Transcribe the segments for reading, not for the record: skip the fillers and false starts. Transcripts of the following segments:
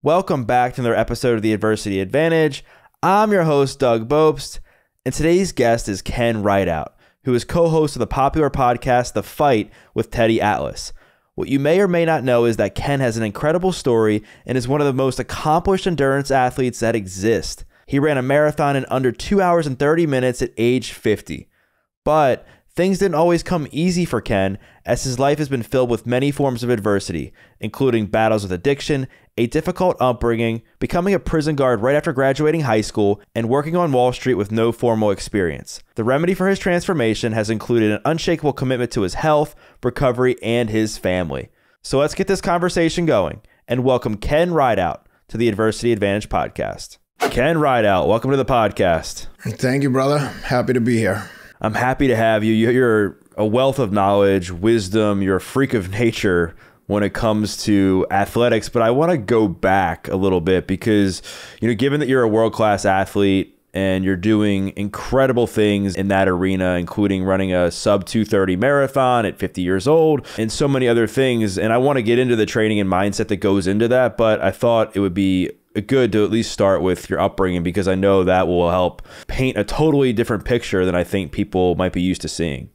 Welcome back to another episode of The Adversity Advantage. I'm your host, Doug Bopst, and today's guest is Ken Rideout, who is co-host of the popular podcast, The Fight with Teddy Atlas. What you may or may not know is that Ken has an incredible story and is one of the most accomplished endurance athletes that exist. He ran a marathon in under 2 hours and 30 minutes at age 50. But things didn't always come easy for Ken, as his life has been filled with many forms of adversity, including battles with addiction, a difficult upbringing, becoming a prison guard right after graduating high school, and working on Wall Street with no formal experience. The remedy for his transformation has included an unshakable commitment to his health, recovery, and his family. So let's get this conversation going and welcome Ken Rideout to the Adversity Advantage podcast. Ken Rideout, welcome to the podcast. Thank you, brother. Happy to be here. I'm happy to have you. You're a wealth of knowledge, wisdom. You're a freak of nature when it comes to athletics. But I want to go back a little bit because, given that you're a world-class athlete and you're doing incredible things in that arena, including running a sub 230 marathon at 50 years old and so many other things. And I want to get into the training and mindset that goes into that. But I thought it would be good to at least start with your upbringing, because I know that will help paint a totally different picture than I think people might be used to seeing.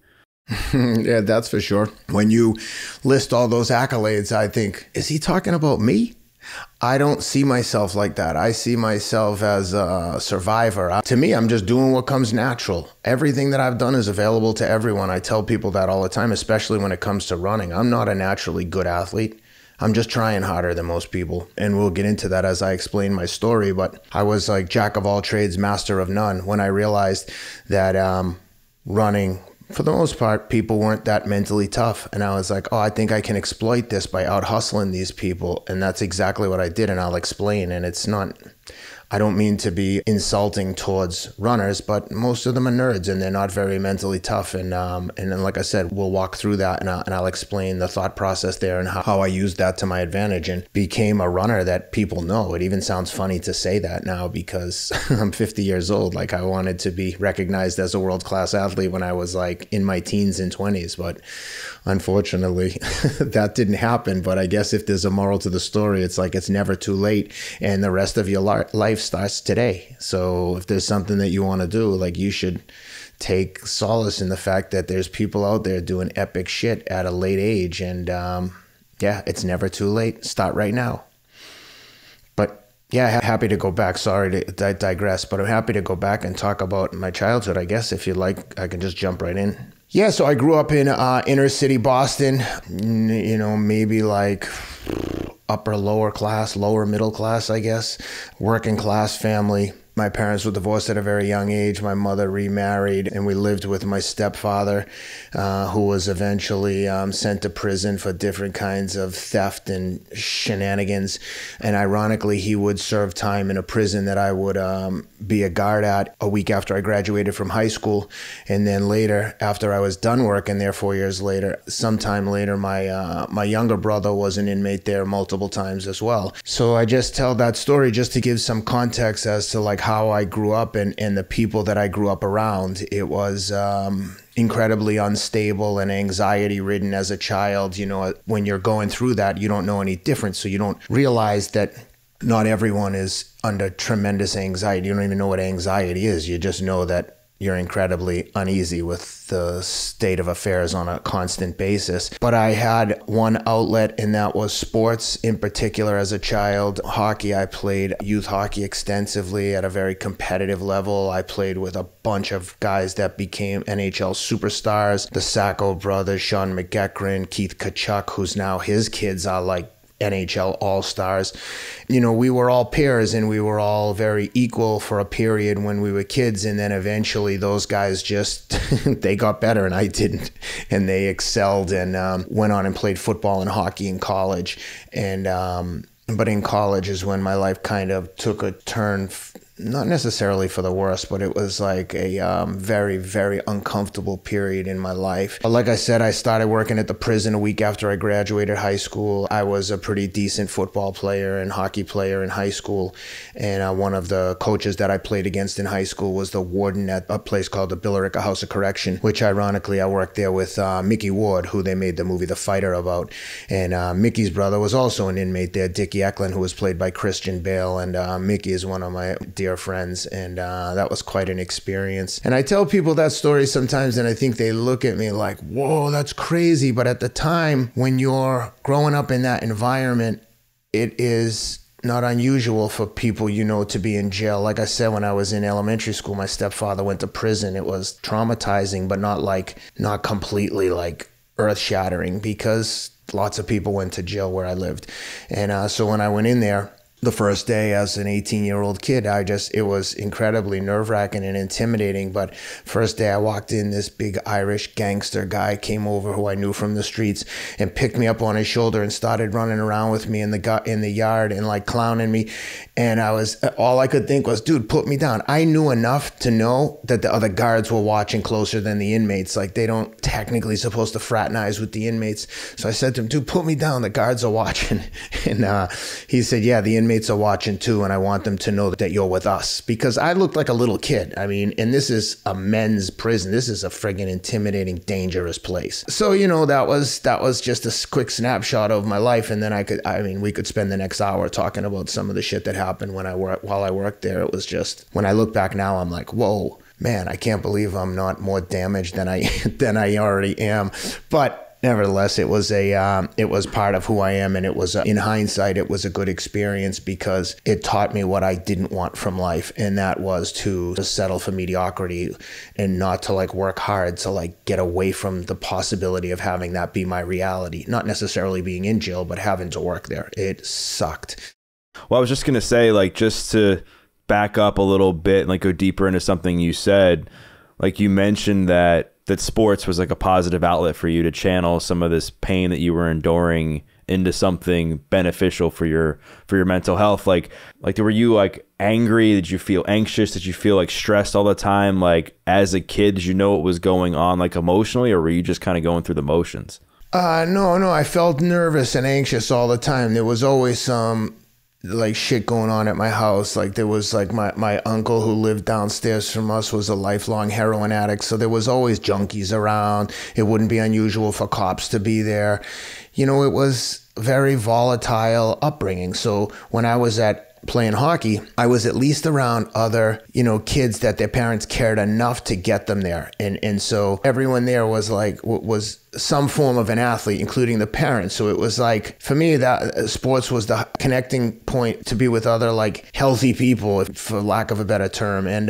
Yeah, that's for sure. When you list all those accolades, I think, is he talking about me? I don't see myself like that. I see myself as a survivor. To me, I'm just doing what comes natural. Everything that I've done is available to everyone. I tell people that all the time, especially when it comes to running. I'm not a naturally good athlete. I'm just trying harder than most people. And we'll get into that as I explain my story. But I was like jack of all trades, master of none, when I realized that running, for the most part, people weren't that mentally tough. And I was like, I think I can exploit this by out hustling these people. And that's exactly what I did. And I'll explain. And it's not, I don't mean to be insulting towards runners, but most of them are nerds and they're not very mentally tough. And then, like I said, we'll walk through that and I'll explain the thought process there and how I used that to my advantage and became a runner that people know. It even sounds funny to say that now because I'm 50 years old. Like, I wanted to be recognized as a world-class athlete when I was like in my teens and 20s, but unfortunately that didn't happen. But I guess if there's a moral to the story, it's like it's never too late and the rest of your life starts today. So if there's something that you want to do, like, you should take solace in the fact that there's people out there doing epic shit at a late age. And yeah, it's never too late. Start right now. But yeah, happy to go back. Sorry to digress, but I'm happy to go back and talk about my childhood. I guess if you like, I can just jump right in. Yeah, so I grew up in inner city Boston, maybe like upper lower middle class, I guess, working class family. My parents were divorced at a very young age. My mother remarried, and we lived with my stepfather, who was eventually sent to prison for different kinds of theft and shenanigans. And ironically, he would serve time in a prison that I would be a guard at a week after I graduated from high school. And then later, after I was done working there 4 years later, sometime later, my younger brother was an inmate there multiple times as well. So I just tell that story just to give some context as to like how I grew up and the people that I grew up around. It was incredibly unstable and anxiety ridden as a child. When you're going through that, you don't know any different. So you don't realize that not everyone is under tremendous anxiety. You don't even know what anxiety is. You just know that you're incredibly uneasy with the state of affairs on a constant basis. But I had one outlet, and that was sports. In particular, as a child, hockey. I played youth hockey extensively at a very competitive level. I played with a bunch of guys that became NHL superstars. The Sacco brothers, Sean McEachran, Keith Tkachuk, who's now his kids are like NHL all-stars. We were all peers and we were all very equal for a period when we were kids. And then eventually those guys just, they got better and I didn't. And they excelled and went on and played football and hockey in college. And but in college is when my life kind of took a turn not necessarily for the worse, but it was like a very, very uncomfortable period in my life. Like I said, I started working at the prison a week after I graduated high school. I was a pretty decent football player and hockey player in high school. And one of the coaches that I played against in high school was the warden at a place called the Billerica House of Correction, which ironically I worked there with Mickey Ward, who they made the movie The Fighter about. And Mickey's brother was also an inmate there, Dickie Eklund, who was played by Christian Bale. And Mickey is one of my dear friends, and that was quite an experience. And I tell people that story sometimes, and I think they look at me like, whoa, that's crazy. But at the time, when you're growing up in that environment, it is not unusual for people to be in jail. Like I said, when I was in elementary school, my stepfather went to prison. It was traumatizing, but not completely like earth-shattering, because lots of people went to jail where I lived. And so when I went in there, the first day as an 18-year-old kid, it was incredibly nerve-wracking and intimidating. But first day I walked in, this big Irish gangster guy came over who I knew from the streets and picked me up on his shoulder and started running around with me in the yard and like clowning me. And all I could think was, dude, put me down. I knew enough to know that the other guards were watching closer than the inmates. Like, they don't technically supposed to fraternize with the inmates. So I said to him, dude, put me down. The guards are watching. And he said, yeah, the inmates are watching too, and I want them to know that you're with us, because I looked like a little kid. I mean, and this is a men's prison. This is a friggin' intimidating, dangerous place. So, that was just a quick snapshot of my life. And then we could spend the next hour talking about some of the shit that happened while I worked there. It was just, when I look back now, I'm like, whoa, man, I can't believe I'm not more damaged than I already am. But nevertheless, it was part of who I am, and it was, in hindsight, it was a good experience because it taught me what I didn't want from life, and that was to settle for mediocrity and not to work hard to get away from the possibility of having that be my reality. Not necessarily being in jail, but having to work there. It sucked. Well, I was just gonna say, just to back up a little bit and go deeper into something you said, you mentioned that sports was a positive outlet for you to channel some of this pain that you were enduring into something beneficial for your mental health. Were you angry? Did you feel anxious? Did you feel stressed all the time? As a kid, did you know what was going on emotionally, or were you just kind of going through the motions? No, I felt nervous and anxious all the time. There was always some shit going on at my house. There was my uncle who lived downstairs from us was a lifelong heroin addict, so there was always junkies around. It wouldn't be unusual for cops to be there. It was very volatile upbringing. So when I was playing hockey, I was at least around other, kids that their parents cared enough to get them there. And so everyone there was some form of an athlete, including the parents. So it was for me, that sports was the connecting point to be with other healthy people, for lack of a better term. And,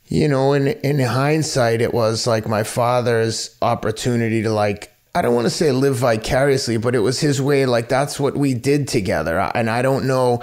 in hindsight, it was my father's opportunity to I don't want to say live vicariously, but it was his way. That's what we did together. And I don't know.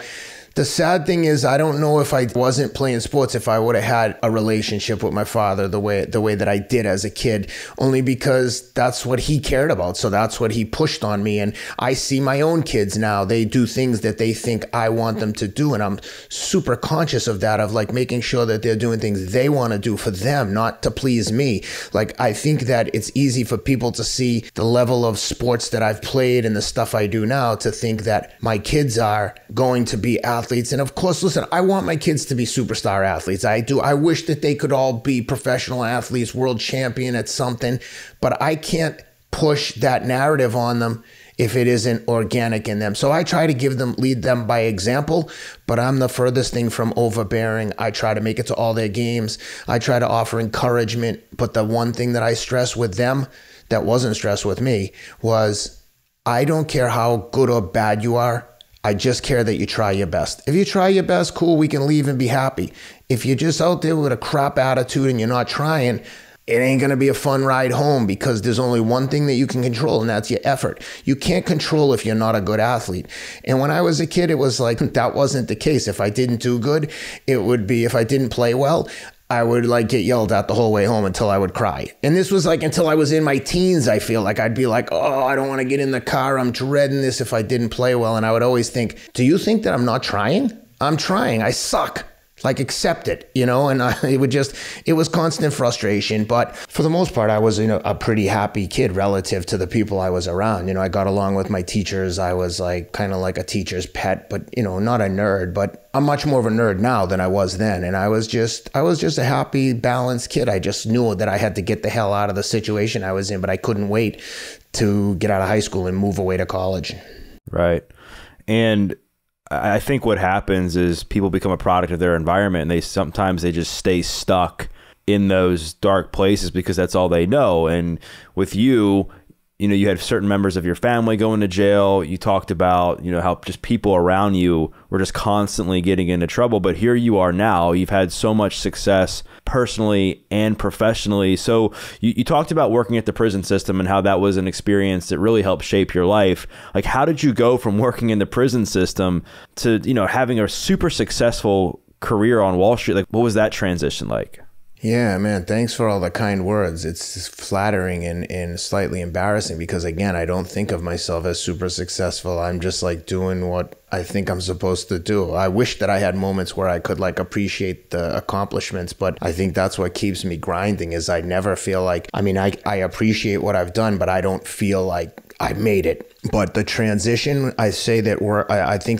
The sad thing is, I don't know if I wasn't playing sports, if I would have had a relationship with my father the way that I did as a kid, only because that's what he cared about. So that's what he pushed on me. And I see my own kids now. They do things that they think I want them to do. And I'm super conscious of that, of making sure that they're doing things they want to do for them, not to please me. I think that it's easy for people to see the level of sports that I've played and the stuff I do now to think that my kids are going to be athletes. And of course, listen, I want my kids to be superstar athletes. I do. I wish that they could all be professional athletes, world champion at something, but I can't push that narrative on them if it isn't organic in them. So I try to lead them by example, but I'm the furthest thing from overbearing. I try to make it to all their games. I try to offer encouragement, but the one thing that I stress with them that wasn't stressed with me was, I don't care how good or bad you are. I just care that you try your best. If you try your best, cool, we can leave and be happy. If you're just out there with a crap attitude and you're not trying, it ain't going to be a fun ride home, because there's only one thing that you can control, and that's your effort. You can't control if you're not a good athlete. And when I was a kid, it was that wasn't the case. If I didn't do good, it would be, if I didn't play well, I would get yelled at the whole way home until I would cry. And this was until I was in my teens. I feel I'd be oh, I don't want to get in the car. I'm dreading this if I didn't play well. And I would always think, do you think that I'm not trying? I'm trying. I suck. like accept it, you know, and it was constant frustration. But for the most part, I was, you know, a pretty happy kid relative to the people I was around. You know, I got along with my teachers. I was like kind of like a teacher's pet, but, you know, not a nerd, but I'm much more of a nerd now than I was then. And I was just a happy, balanced kid. I just knew that I had to get the hell out of the situation I was in, but I couldn't wait to get out of high school and move away to college. Right. And I think what happens is people become a product of their environment, and sometimes they just stay stuck in those dark places because that's all they know. And with you, you know, you had certain members of your family going to jail. You talked about, you know, how just people around you were just constantly getting into trouble. But here you are now. You've had so much success personally and professionally. So you talked about working at the prison system and how that was an experience that really helped shape your life. Like, how did you go from working in the prison system to, you know, having a super successful career on Wall Street? Like, what was that transition like? Yeah, man, thanks for all the kind words. It's flattering and slightly embarrassing because, again, I don't think of myself as super successful. I'm just like doing what I think I'm supposed to do. I wish that I had moments where I could like appreciate the accomplishments, but I think that's what keeps me grinding is I never feel like, I mean, I appreciate what I've done, but I don't feel like I made it. But the transition, I think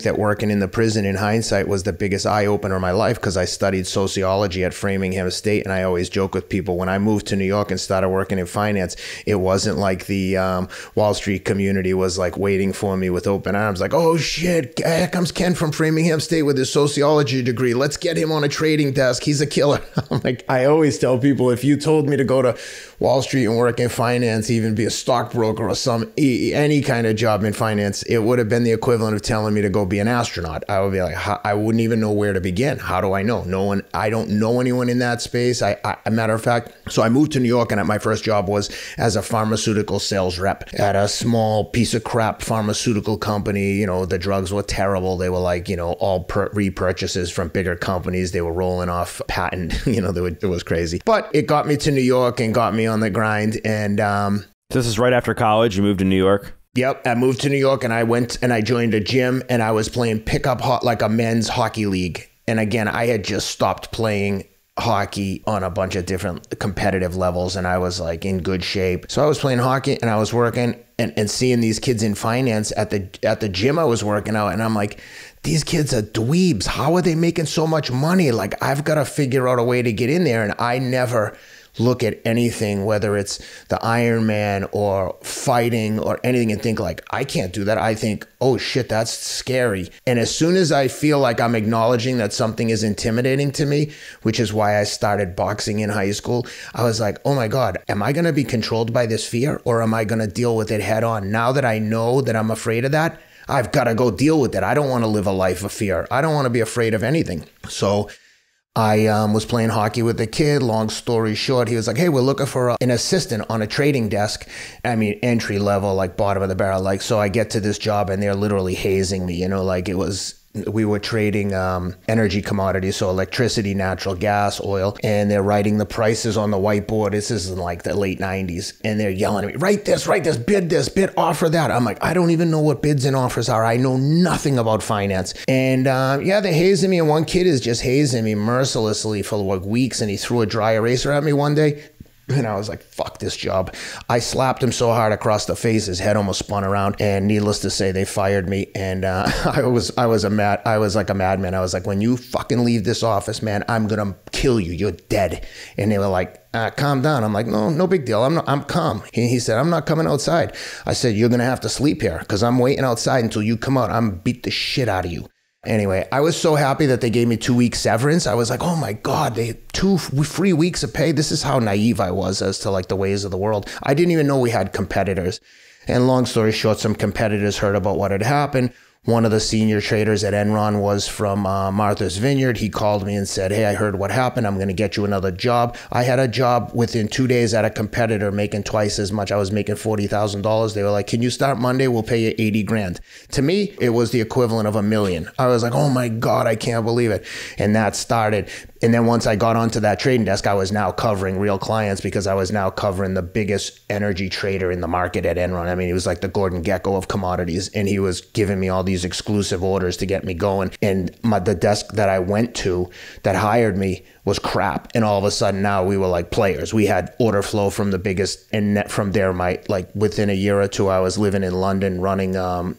that working in the prison in hindsight was the biggest eye opener of my life because I studied sociology at Framingham State, and I always joke with people when I moved to New York and started working in finance, it wasn't like the Wall Street community was like waiting for me with open arms, like, oh shit, here comes Ken from Framingham State with his sociology degree. Let's get him on a trading desk. He's a killer. I'm like, I always tell people, if you told me to go to Wall Street and work in finance, even be a stockbroker or any kind of job in finance, it would have been the equivalent of telling me to go be an astronaut. I would be like, I wouldn't even know where to begin. How do I know? No one, I don't know anyone in that space. A matter of fact, so I moved to New York, and my first job was as a pharmaceutical sales rep at a small piece of crap pharmaceutical company. You know, the drugs were terrible. They were like, you know, all repurchases from bigger companies. They were rolling off patent. You know, it was crazy. But it got me to New York and got me on the grind. And so this is right after college. You moved to New York? Yep, I moved to New York, and I went and I joined a gym, and I was playing pickup like a men's hockey league. And again, I had just stopped playing hockey on a bunch of different competitive levels, and I was like in good shape. So I was playing hockey, and I was working and seeing these kids in finance at the gym I was working out, and I'm like, these kids are dweebs. How are they making so much money? Like, I've got to figure out a way to get in there. And I never look at anything, whether it's the Iron Man or fighting or anything, and think like, I can't do that. I think, oh shit, that's scary. And as soon as I feel like I'm acknowledging that something is intimidating to me, which is why I started boxing in high school, I was like, oh my God, am I going to be controlled by this fear, or am I going to deal with it head on? Now that I know that I'm afraid of that, I've got to go deal with it. I don't want to live a life of fear. I don't want to be afraid of anything. So I was playing hockey with a kid. Long story short, he was like, hey, we're looking for an assistant on a trading desk. I mean, entry level, like bottom of the barrel. Like, so I get to this job, and they're literally hazing me, you know, like we were trading energy commodities, so electricity, natural gas, oil, and they're writing the prices on the whiteboard. This is in like the late 90s, and they're yelling at me, write this, bid, offer that. I'm like, I don't even know what bids and offers are. I know nothing about finance. And yeah, they're hazing me, and one kid is just hazing me mercilessly for like weeks, and he threw a dry eraser at me one day. And I was like, fuck this job. I slapped him so hard across the face, his head almost spun around. And needless to say, they fired me. And I was like a madman. I was like, when you fucking leave this office, man, I'm going to kill you. You're dead. And they were like, calm down. I'm like, no big deal. I'm calm. He said, I'm not coming outside. I said, you're going to have to sleep here because I'm waiting outside until you come out. I'm beat the shit out of you. Anyway, I was so happy that they gave me 2 weeks severance. I was like, oh my God, they 2 free weeks of pay. This is how naive I was as to like the ways of the world. I didn't even know we had competitors. And long story short, some competitors heard about what had happened. One of the senior traders at Enron was from Martha's Vineyard. He called me and said, hey, I heard what happened. I'm going to get you another job. I had a job within 2 days at a competitor making twice as much. I was making $40,000. They were like, can you start Monday? We'll pay you 80 grand. To me, it was the equivalent of $1 million. I was like, oh my God, I can't believe it. And that started. And then once I got onto that trading desk, I was now covering real clients because I was now covering the biggest energy trader in the market at Enron. I mean, he was like the Gordon Gekko of commodities. And he was giving me all these these exclusive orders to get me going. And the desk that I went to that hired me was crap. And all of a sudden now we were like players. We had order flow from the biggest, and net from there, within a year or two, I was living in London running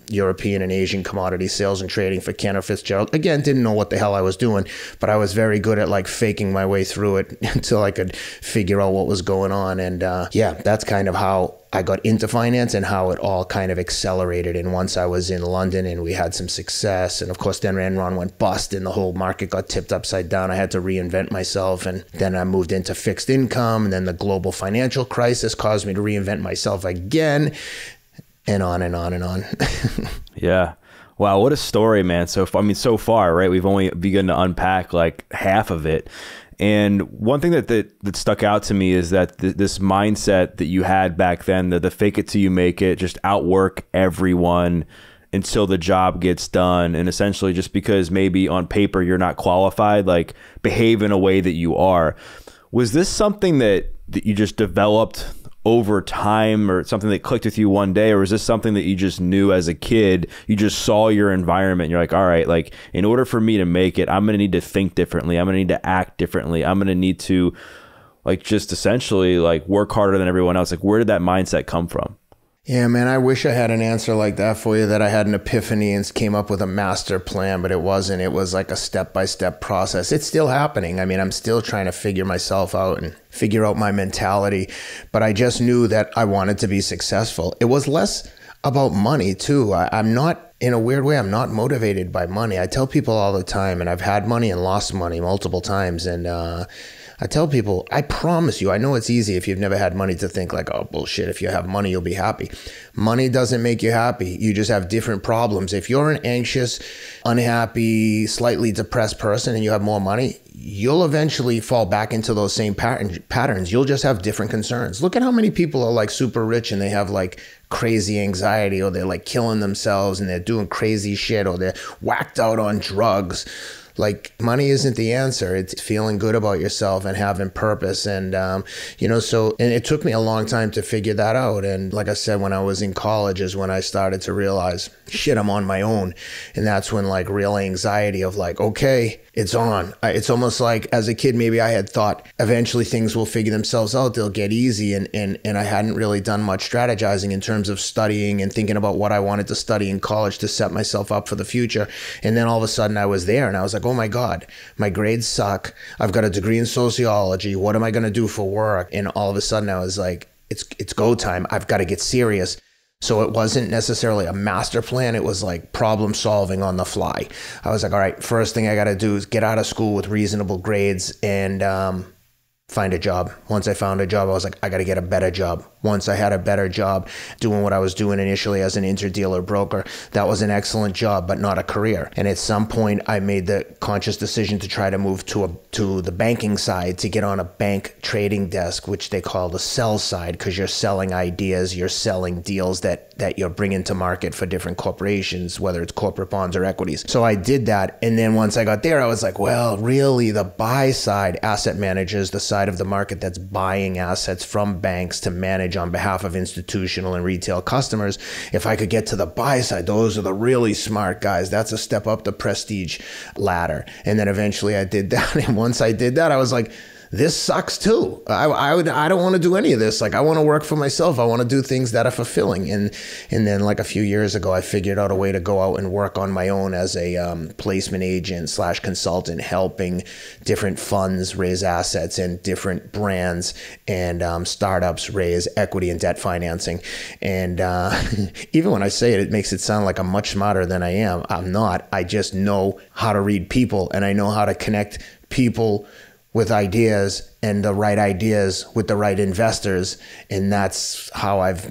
European and Asian commodity sales and trading for Cantor Fitzgerald. Again, didn't know what the hell I was doing, but I was very good at like faking my way through it until I could figure out what was going on. And that's kind of how I got into finance and how it all kind of accelerated. And once I was in London and we had some success, and of course then Enron went bust and the whole market got tipped upside down, I had to reinvent myself. And then I moved into fixed income, and then the global financial crisis caused me to reinvent myself again, and on and on and on. Yeah. Wow, what a story, man. So far, right? We've only begun to unpack like half of it. And one thing that stuck out to me is that this mindset that you had back then, the fake it till you make it, just outwork everyone until the job gets done. And essentially just because maybe on paper you're not qualified, like behave in a way that you are. Was this something that you just developed over time, or something that clicked with you one day? Or was this something that you just knew as a kid? You just saw your environment and you're like, all right, like in order for me to make it, I'm going to need to think differently. I'm going to need to act differently. I'm going to need to like just essentially like work harder than everyone else. Like, where did that mindset come from? Yeah, man, I wish I had an answer like that for you, that I had an epiphany and came up with a master plan, but it wasn't. It was like a step-by-step process. It's still happening. I mean, I'm still trying to figure myself out and figure out my mentality, but I just knew that I wanted to be successful. It was less about money too. I'm not, in a weird way, I'm not motivated by money. I tell people all the time, and I've had money and lost money multiple times, and I tell people, I promise you, I know it's easy if you've never had money to think like, oh, bullshit, if you have money, you'll be happy. Money doesn't make you happy. You just have different problems. If you're an anxious, unhappy, slightly depressed person and you have more money, you'll eventually fall back into those same patterns. You'll just have different concerns. Look at how many people are like super rich and they have like crazy anxiety, or they're like killing themselves and they're doing crazy shit, or they're whacked out on drugs. Like, money isn't the answer. It's feeling good about yourself and having purpose. And, and it took me a long time to figure that out. And like I said, when I was in college is when I started to realize, shit, I'm on my own. And that's when like real anxiety of like, okay, it's on. It's almost like as a kid, maybe I had thought eventually things will figure themselves out. They'll get easy. And I hadn't really done much strategizing in terms of studying and thinking about what I wanted to study in college to set myself up for the future. And then all of a sudden I was there and I was like, oh my God, my grades suck. I've got a degree in sociology. What am I going to do for work? And all of a sudden I was like, it's go time. I've got to get serious. So it wasn't necessarily a master plan. It was like problem solving on the fly. I was like, all right, first thing I got to do is get out of school with reasonable grades and find a job. Once I found a job, I was like, I got to get a better job. Once I had a better job doing what I was doing initially as an interdealer broker, that was an excellent job, but not a career. And at some point, I made the conscious decision to try to move to the banking side, to get on a bank trading desk, which they call the sell side, because you're selling ideas, you're selling deals that you're bringing to market for different corporations, whether it's corporate bonds or equities. So I did that. And then once I got there, I was like, well, really the buy side, asset managers, the side of the market that's buying assets from banks to manage on behalf of institutional and retail customers. If I could get to the buy side, those are the really smart guys. That's a step up the prestige ladder. And then eventually I did that. And once I did that, I was like, this sucks too. I don't want to do any of this. Like, I want to work for myself. I want to do things that are fulfilling. And then like a few years ago, I figured out a way to go out and work on my own as a placement agent / consultant, helping different funds raise assets and different brands and startups raise equity and debt financing. And even when I say it, it makes it sound like I'm much smarter than I am. I'm not. I just know how to read people, and I know how to connect people with ideas and the right ideas with the right investors. And that's how I've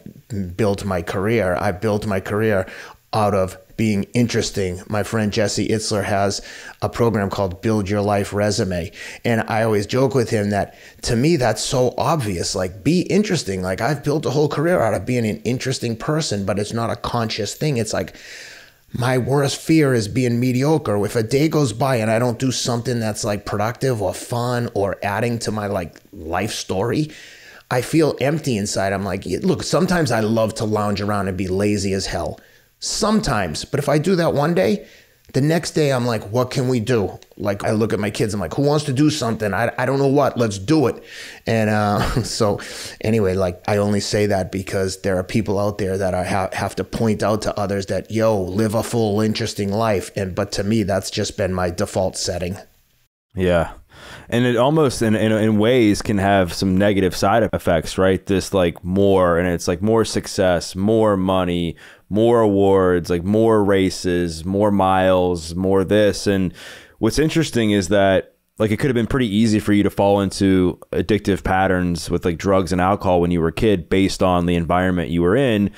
built my career. I built my career out of being interesting. My friend Jesse Itzler has a program called Build Your Life Resume. And I always joke with him that to me, that's so obvious. Like, be interesting. Like, I've built a whole career out of being an interesting person, but it's not a conscious thing. It's like, my worst fear is being mediocre. If a day goes by and I don't do something that's like productive or fun or adding to my like life story, I feel empty inside. I'm like, look, sometimes I love to lounge around and be lazy as hell. sometimes. But if I do that one day, the next day I'm like, what can we do? Like, I look at my kids, I'm like, who wants to do something? I don't know what, let's do it. And so anyway, like, I only say that because there are people out there that I have to point out to others that, live a full, interesting life. But to me, that's just been my default setting. Yeah. And it almost in ways can have some negative side effects, right? This like more, and it's like more success, more money, more awards, like more races, more miles, more this. And what's interesting is that like it could have been pretty easy for you to fall into addictive patterns with like drugs and alcohol when you were a kid based on the environment you were in.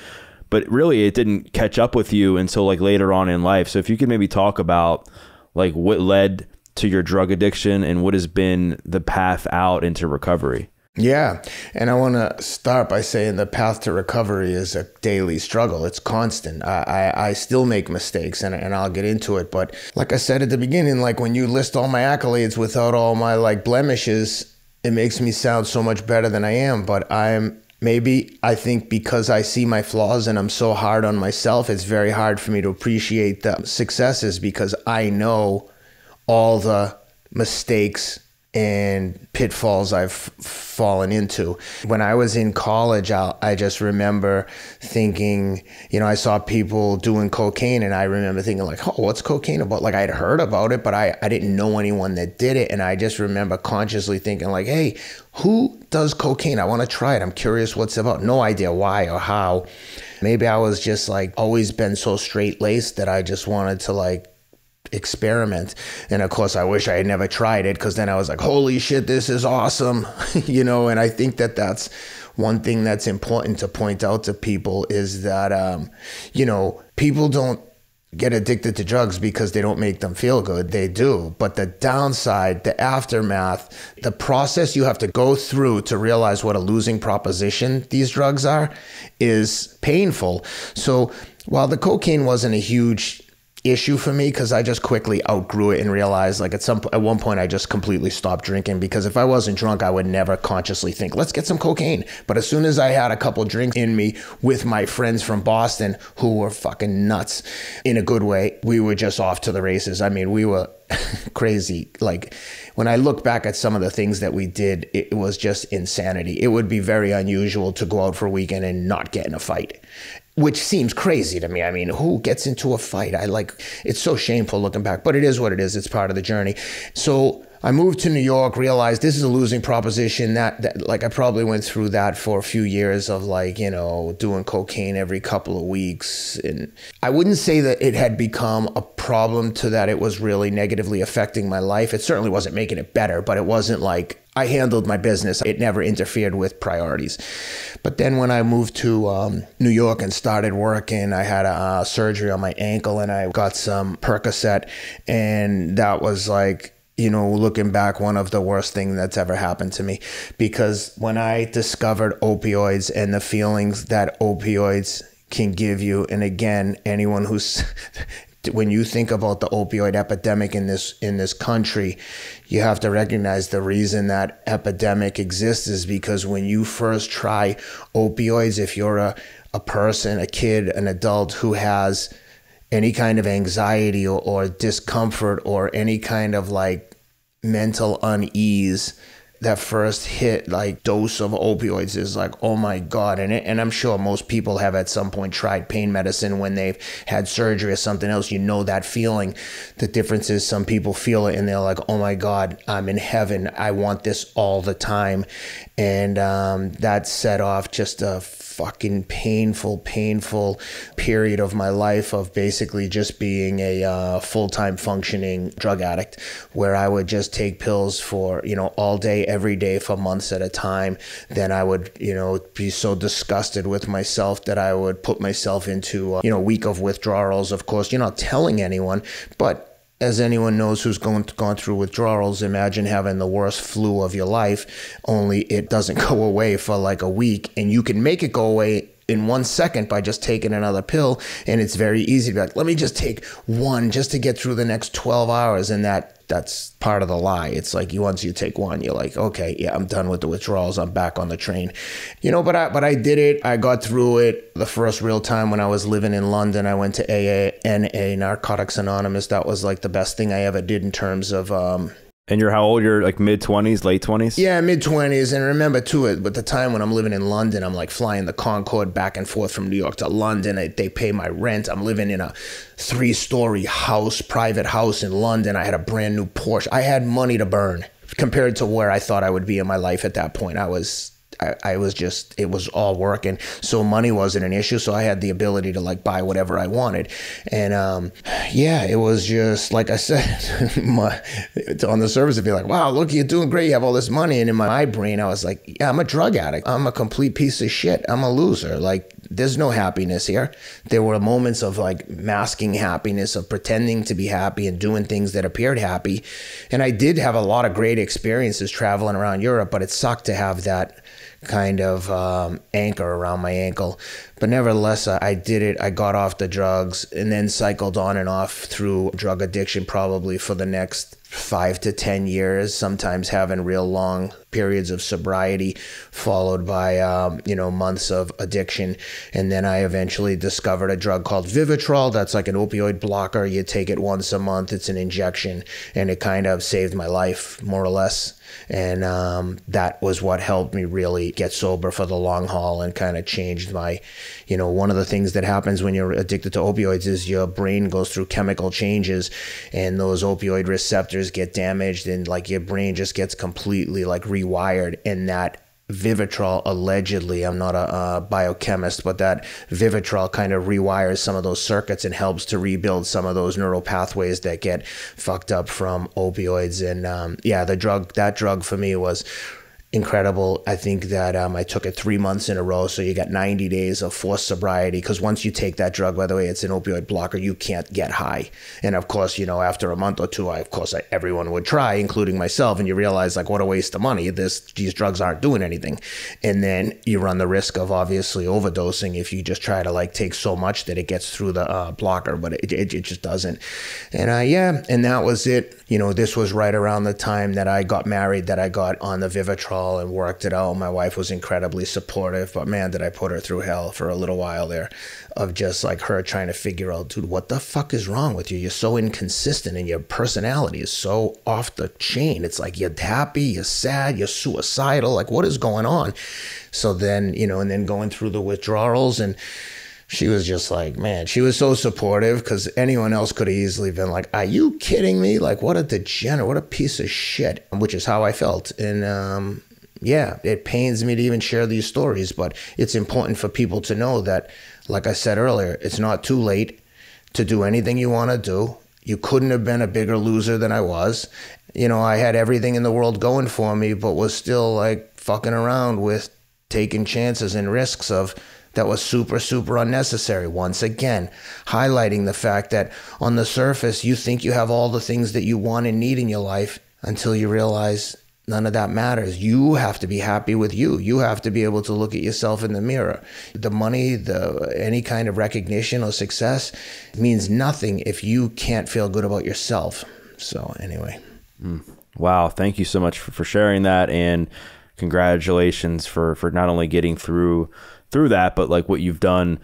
But really it didn't catch up with you until like later on in life. So if you could maybe talk about like what led to your drug addiction and what has been the path out into recovery. Yeah. And I want to start by saying the path to recovery is a daily struggle. It's constant. I still make mistakes and I'll get into it. But like I said at the beginning, like when you list all my accolades without all my like blemishes, it makes me sound so much better than I am. But I think because I see my flaws and I'm so hard on myself, it's very hard for me to appreciate the successes because I know all the mistakes and pitfalls I've fallen into. When I was in college, I just remember thinking, I saw people doing cocaine and I remember thinking like, oh, what's cocaine about? Like I'd heard about it, but I didn't know anyone that did it. And I just remember consciously thinking like, hey, who does cocaine? I want to try it. I'm curious what's it about. No idea why or how. Maybe I was just like always been so straight-laced that I just wanted to like experiment. And of course, I wish I had never tried it because then I was like, holy shit, this is awesome. And I think that that's one thing that's important to point out to people is that, people don't get addicted to drugs because they don't make them feel good. They do. But the downside, the aftermath, the process you have to go through to realize what a losing proposition these drugs are is painful. So while the cocaine wasn't a huge issue for me because I just quickly outgrew it and realized like at one point I just completely stopped drinking because if I wasn't drunk I would never consciously think let's get some cocaine. But as soon as I had a couple drinks in me with my friends from Boston who were fucking nuts in a good way, we were just off to the races. I mean, we were crazy. Like when I look back at some of the things that we did, it was just insanity. It would be very unusual to go out for a weekend and not get in a fight, which seems crazy to me. I mean, who gets into a fight? It's so shameful looking back, but it is what it is. It's part of the journey. So I moved to New York, realized this is a losing proposition. That like I probably went through that for a few years of like, doing cocaine every couple of weeks. And I wouldn't say that it had become a problem to that it was really negatively affecting my life. It certainly wasn't making it better, but it wasn't like I handled my business. It never interfered with priorities. But then when I moved to New York and started working, I had a surgery on my ankle and I got some Percocet. And that was like, looking back, one of the worst things that's ever happened to me. Because when I discovered opioids and the feelings that opioids can give you, and again, anyone who's... when you think about the opioid epidemic in this country, you have to recognize the reason that epidemic exists is because when you first try opioids, if you're a person, a kid, an adult who has any kind of anxiety or discomfort or any kind of like mental unease, that first hit like dose of opioids is like, oh my God. And I'm sure most people have at some point tried pain medicine when they've had surgery or something else. That feeling. The difference is some people feel it and they're like, oh my God, I'm in heaven. I want this all the time. And that set off just a fucking painful period of my life of basically just being a full-time functioning drug addict, where I would just take pills for, all day, every day for months at a time. Then I would, be so disgusted with myself that I would put myself into, a week of withdrawals. Of course, you're not telling anyone, but as anyone knows who's gone through withdrawals, imagine having the worst flu of your life, only it doesn't go away for like a week, and you can make it go away in 1 second by just taking another pill. And it's very easy to be like, let me just take one just to get through the next 12 hours. And that's part of the lie. It's like once you take one, you're like, okay, yeah, I'm done with the withdrawals. I'm back on the train. But I did it. I got through it. The first real time when I was living in London, I went to AA, Narcotics Anonymous. That was like the best thing I ever did in terms of And you're how old? You're like mid-20s, late 20s? Yeah, mid-20s. And remember, too, at the time when I'm living in London, I'm like flying the Concorde back and forth from New York to London. They pay my rent. I'm living in a 3-story house, private house in London. I had a brand new Porsche. I had money to burn compared to where I thought I would be in my life at that point. I was just, it was all working. So money wasn't an issue. So I had the ability to like buy whatever I wanted. And it was just, like I said, on the surface, it'd be like, wow, look, you're doing great. You have all this money. And in my brain, I was like, yeah, I'm a drug addict. I'm a complete piece of shit. I'm a loser. Like, there's no happiness here. There were moments of like masking happiness, of pretending to be happy and doing things that appeared happy. And I did have a lot of great experiences traveling around Europe, but it sucked to have that kind of anchor around my ankle. But nevertheless, I did it. I got off the drugs and then cycled on and off through drug addiction probably for the next 5 to 10 years, sometimes having real long periods of sobriety followed by, months of addiction. And then I eventually discovered a drug called Vivitrol. That's like an opioid blocker. You take it once a month. It's an injection, and it kind of saved my life, more or less. And that was what helped me really get sober for the long haul and kind of changed my, one of the things that happens when you're addicted to opioids is your brain goes through chemical changes, and those opioid receptors get damaged, and like your brain just gets completely like rewired. And that Vivitrol, allegedly, I'm not a biochemist, but that Vivitrol kind of rewires some of those circuits and helps to rebuild some of those neural pathways that get fucked up from opioids. And that drug for me was incredible. I think that I took it 3 months in a row. So you got 90 days of forced sobriety, because once you take that drug, by the way, it's an opioid blocker, you can't get high. And of course, after a month or two, everyone would try, including myself. And you realize like, what a waste of money. These drugs aren't doing anything. And then you run the risk of obviously overdosing if you just try to like take so much that it gets through the blocker, but it just doesn't. And and that was it. This was right around the time that I got married, that I got on the Vivitrol and worked it out. My wife was incredibly supportive, but man, did I put her through hell for a little while there, of just like her trying to figure out, dude, what the fuck is wrong with you? You're so inconsistent and your personality is so off the chain. It's like you're happy, you're sad, you're suicidal. Like, what is going on? So then, and then going through the withdrawals, and she was just like, man, she was so supportive, because anyone else could have easily been like, are you kidding me? Like, what a degenerate, what a piece of shit, which is how I felt. And it pains me to even share these stories, but it's important for people to know that, like I said earlier, it's not too late to do anything you want to do. You couldn't have been a bigger loser than I was. I had everything in the world going for me, but was still like fucking around with taking chances and risks that was super, super unnecessary. Once again, highlighting the fact that on the surface, you think you have all the things that you want and need in your life until you realize none of that matters. You have to be happy with you. You have to be able to look at yourself in the mirror. The money, any kind of recognition or success means nothing if you can't feel good about yourself. So anyway. Wow. Thank you so much for sharing that. And congratulations for not only getting through that, but like what you've done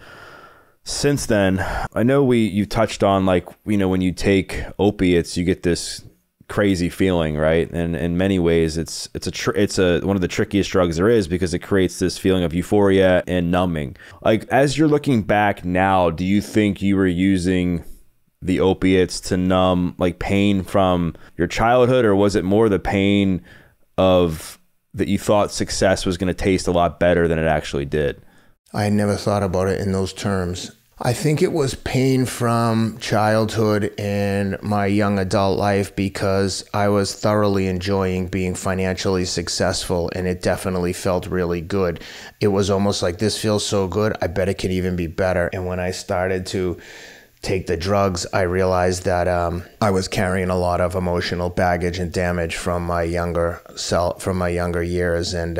since then. I know you touched on like, when you take opiates, you get this crazy feeling, right? And in many ways, it's one of the trickiest drugs there is, because it creates this feeling of euphoria and numbing. Like, as you're looking back now, do you think you were using the opiates to numb like pain from your childhood, or was it more the pain of that you thought success was going to taste a lot better than it actually did? I never thought about it in those terms. I think it was pain from childhood and my young adult life, because I was thoroughly enjoying being financially successful, and it definitely felt really good. It was almost like, this feels so good, I bet it can even be better. And when I started to take the drugs, I realized that I was carrying a lot of emotional baggage and damage from my younger years. And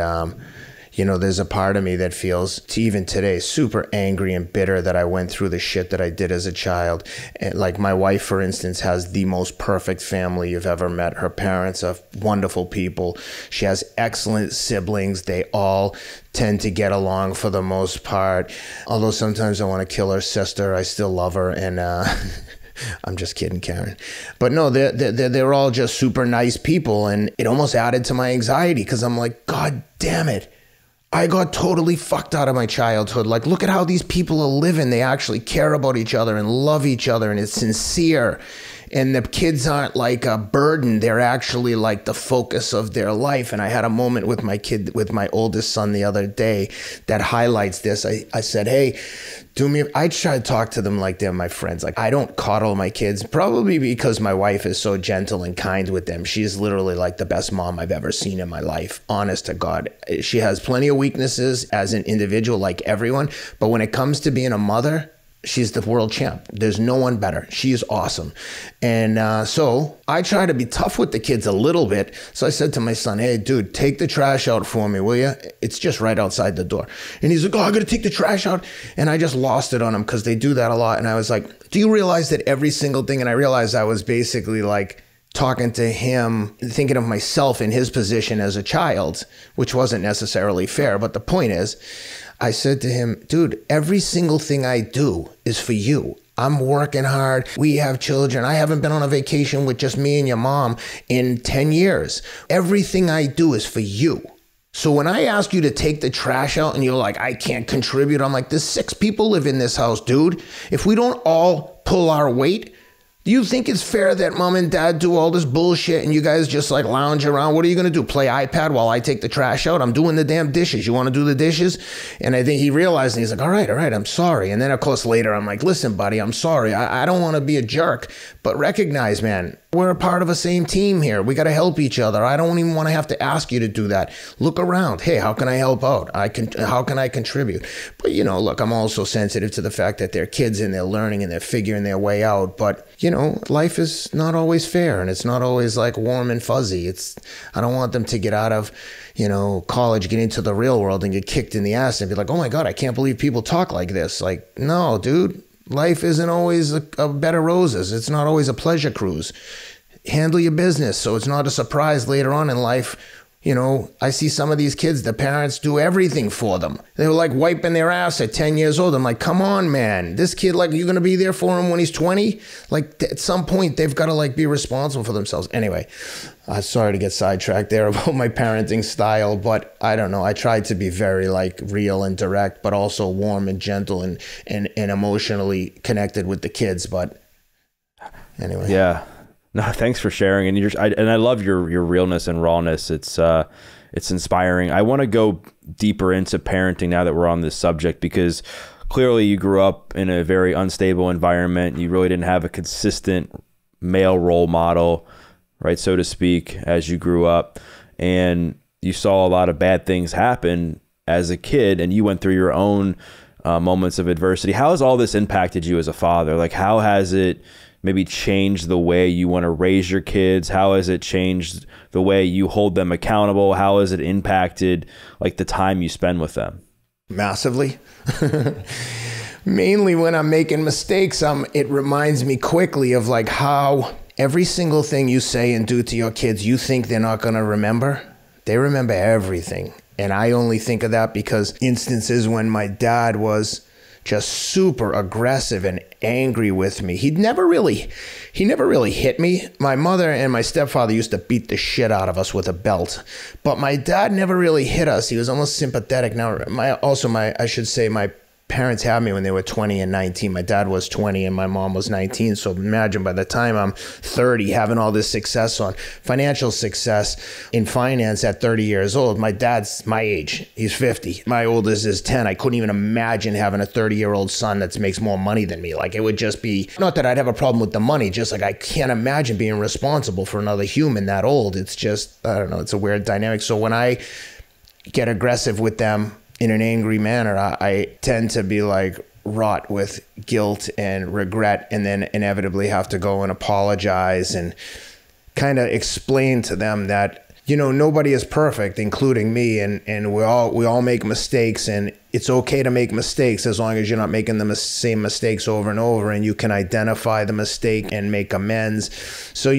there's a part of me that feels, even today, super angry and bitter that I went through the shit that I did as a child. And like my wife, for instance, has the most perfect family you've ever met. Her parents are wonderful people. She has excellent siblings. They all tend to get along for the most part. Although sometimes I want to kill her sister, I still love her. And I'm just kidding, Karen. But no, they're all just super nice people. And it almost added to my anxiety because I'm like, God damn it. I got totally fucked out of my childhood. Like, look at how these people are living. They actually care about each other and love each other, and it's sincere. And the kids aren't like a burden. They're actually like the focus of their life. And I had a moment with my oldest son the other day that highlights this. I said, hey, I try to talk to them like they're my friends. Like, I don't coddle my kids, probably because my wife is so gentle and kind with them. She's literally like the best mom I've ever seen in my life. Honest to God. She has plenty of weaknesses as an individual, like everyone. But when it comes to being a mother, she's the world champ. There's no one better. She is awesome. And so I try to be tough with the kids a little bit. So I said to my son, hey, dude, take the trash out for me, will you? It's just right outside the door. And he's like, oh, I got to take the trash out. And I just lost it on him because they do that a lot. And I was like, do you realize that every single thing? And I realized I was basically like talking to him, thinking of myself in his position as a child, which wasn't necessarily fair. But the point is, I said to him, dude, every single thing I do is for you. I'm working hard. We have children. I haven't been on a vacation with just me and your mom in 10 years. Everything I do is for you. So when I ask you to take the trash out and you're like, I can't contribute, I'm like, there's 6 people live in this house, dude. If we don't all pull our weight, do you think it's fair that mom and dad do all this bullshit and you guys just like lounge around? What are you going to do? Play iPad while I take the trash out? I'm doing the damn dishes. You want to do the dishes? And I think he realized, and he's like, all right, I'm sorry. And then of course later I'm like, listen, buddy, I'm sorry. I don't want to be a jerk, but recognize, man, we're a part of a same team here. We got to help each other. I don't even want to have to ask you to do that. Look around. Hey, how can I help out? How can I contribute? But look, I'm also sensitive to the fact that they're kids and they're learning and they're figuring their way out. But life is not always fair and it's not always like warm and fuzzy. I don't want them to get out of, college, get into the real world and get kicked in the ass and be like, oh my God, I can't believe people talk like this. Like, no, dude, life isn't always a bed of roses. It's not always a pleasure cruise. Handle your business so it's not a surprise later on in life. I see some of these kids, the parents do everything for them. They were like wiping their ass at 10 years old. I'm like, come on, man. This kid, like, you're going to be there for him when he's 20? Like, at some point, they've got to, like, be responsible for themselves. Anyway, sorry to get sidetracked there about my parenting style, but I don't know. I tried to be very, like, real and direct, but also warm and gentle and emotionally connected with the kids. But anyway. Yeah. No, thanks for sharing, and I love your realness and rawness. It's inspiring. I want to go deeper into parenting now that we're on this subject, because clearly you grew up in a very unstable environment. You really didn't have a consistent male role model, right, so to speak, as you grew up, and you saw a lot of bad things happen as a kid, and you went through your own moments of adversity. How has all this impacted you as a father? Like, how has it maybe changed the way you want to raise your kids? How has it changed the way you hold them accountable? How has it impacted like the time you spend with them? Massively. Mainly when I'm making mistakes, it reminds me quickly of like how every single thing you say and do to your kids, you think they're not going to remember. They remember everything. And I only think of that because instances when my dad was just super aggressive and angry with me. He never really hit me. My mother and my stepfather used to beat the shit out of us with a belt, but my dad never really hit us. He was almost sympathetic. Now, my parents had me when they were 20 and 19. My dad was 20 and my mom was 19. So imagine by the time I'm 30, having all this success on financial success in finance at 30 years old. My dad's my age. He's 50. My oldest is 10. I couldn't even imagine having a 30-year-old son that makes more money than me. Like, it would just be, not that I'd have a problem with the money, just like I can't imagine being responsible for another human that old. It's just, I don't know, it's a weird dynamic. So when I get aggressive with them in an angry manner, I tend to be like wrought with guilt and regret, and then inevitably have to go and apologize and kind of explain to them that nobody is perfect, including me, and we all make mistakes, and it's okay to make mistakes as long as you're not making the same mistakes over and over, and you can identify the mistake and make amends. So,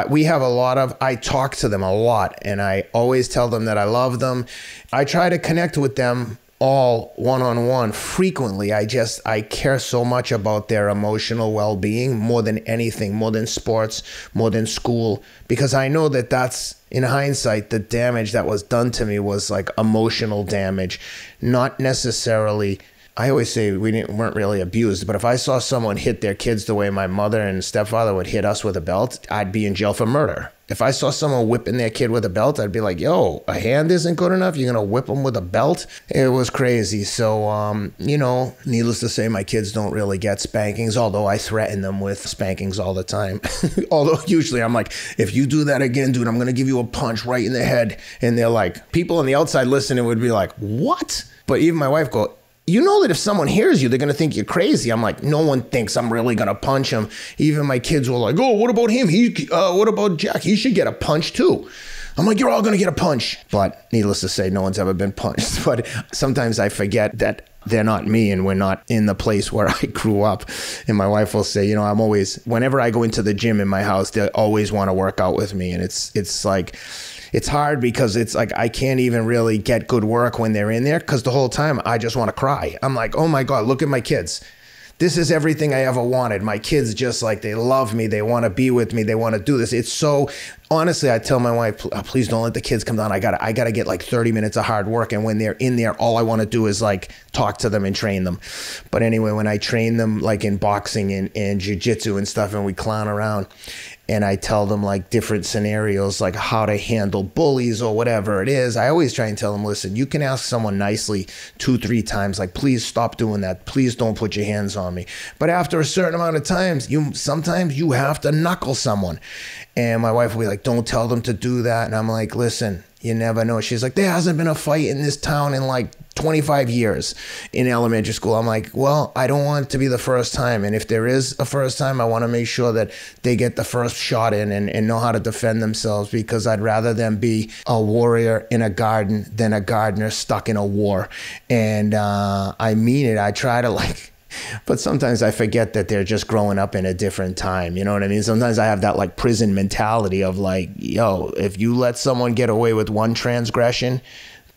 we have I talk to them a lot, and I always tell them that I love them. I try to connect with them all one-on-one frequently. I care so much about their emotional well-being more than anything, more than sports, more than school, because I know that that's, in hindsight, the damage that was done to me was like emotional damage, not necessarily. I always say weren't really abused, but if I saw someone hit their kids the way my mother and stepfather would hit us with a belt, I'd be in jail for murder. If I saw someone whipping their kid with a belt, I'd be like, yo, a hand isn't good enough? You're going to whip them with a belt? It was crazy. So, needless to say, my kids don't really get spankings, although I threaten them with spankings all the time. Although usually I'm like, if you do that again, dude, I'm going to give you a punch right in the head. And they're like, people on the outside listening would be like, what? But even my wife go, that if someone hears you, they're going to think you're crazy. I'm like, no one thinks I'm really going to punch him. Even my kids were like, oh, what about him? What about Jack? He should get a punch too. I'm like, you're all going to get a punch. But needless to say, no one's ever been punched. But sometimes I forget that they're not me and we're not in the place where I grew up. And my wife will say, I'm always, whenever I go into the gym in my house, they always want to work out with me. And it's like, it's hard because it's like I can't even really get good work when they're in there because the whole time I just want to cry. I'm like, oh my God, look at my kids. This is everything I ever wanted. My kids just like, they love me. They want to be with me. They want to do this. It's so, honestly, I tell my wife, please don't let the kids come down. I gotta get like 30 minutes of hard work. And when they're in there, all I want to do is like talk to them and train them. But anyway, when I train them like in boxing and jiu-jitsu and stuff, and we clown around, and I tell them like different scenarios, like how to handle bullies or whatever it is, I always try and tell them, listen, you can ask someone nicely 2-3 times, like, please stop doing that. Please don't put your hands on me. But after a certain amount of times, sometimes you have to knuckle someone. And my wife will be like, don't tell them to do that. And I'm like, listen, you never know. She's like, there hasn't been a fight in this town in like 25 years in elementary school. I'm like, well, I don't want it to be the first time. And if there is a first time, I want to make sure that they get the first shot in and know how to defend themselves, because I'd rather them be a warrior in a garden than a gardener stuck in a war. And I mean it. I try to like, but sometimes I forget that they're just growing up in a different time. You know what I mean? Sometimes I have that like prison mentality of like, yo, if you let someone get away with one transgression,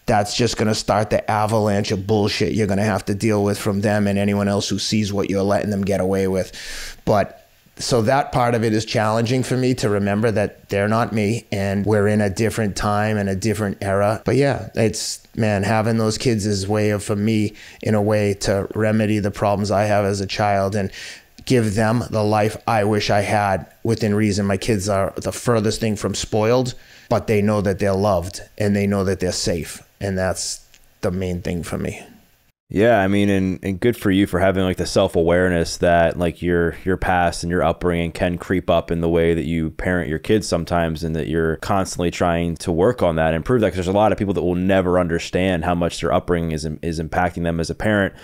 that's just going to start the avalanche of bullshit you're going to have to deal with from them and anyone else who sees what you're letting them get away with. But so that part of it is challenging for me to remember that they're not me and we're in a different time and a different era. But yeah, having those kids is for me, in a way, to remedy the problems I have as a child and give them the life I wish I had within reason. My kids are the furthest thing from spoiled, but they know that they're loved and they know that they're safe. And that's the main thing for me. Yeah, I mean, and good for you for having like the self-awareness that like your past and your upbringing can creep up in the way that you parent your kids sometimes, and that you're constantly trying to work on that and improve that, because there's a lot of people that will never understand how much their upbringing is impacting them as a parent.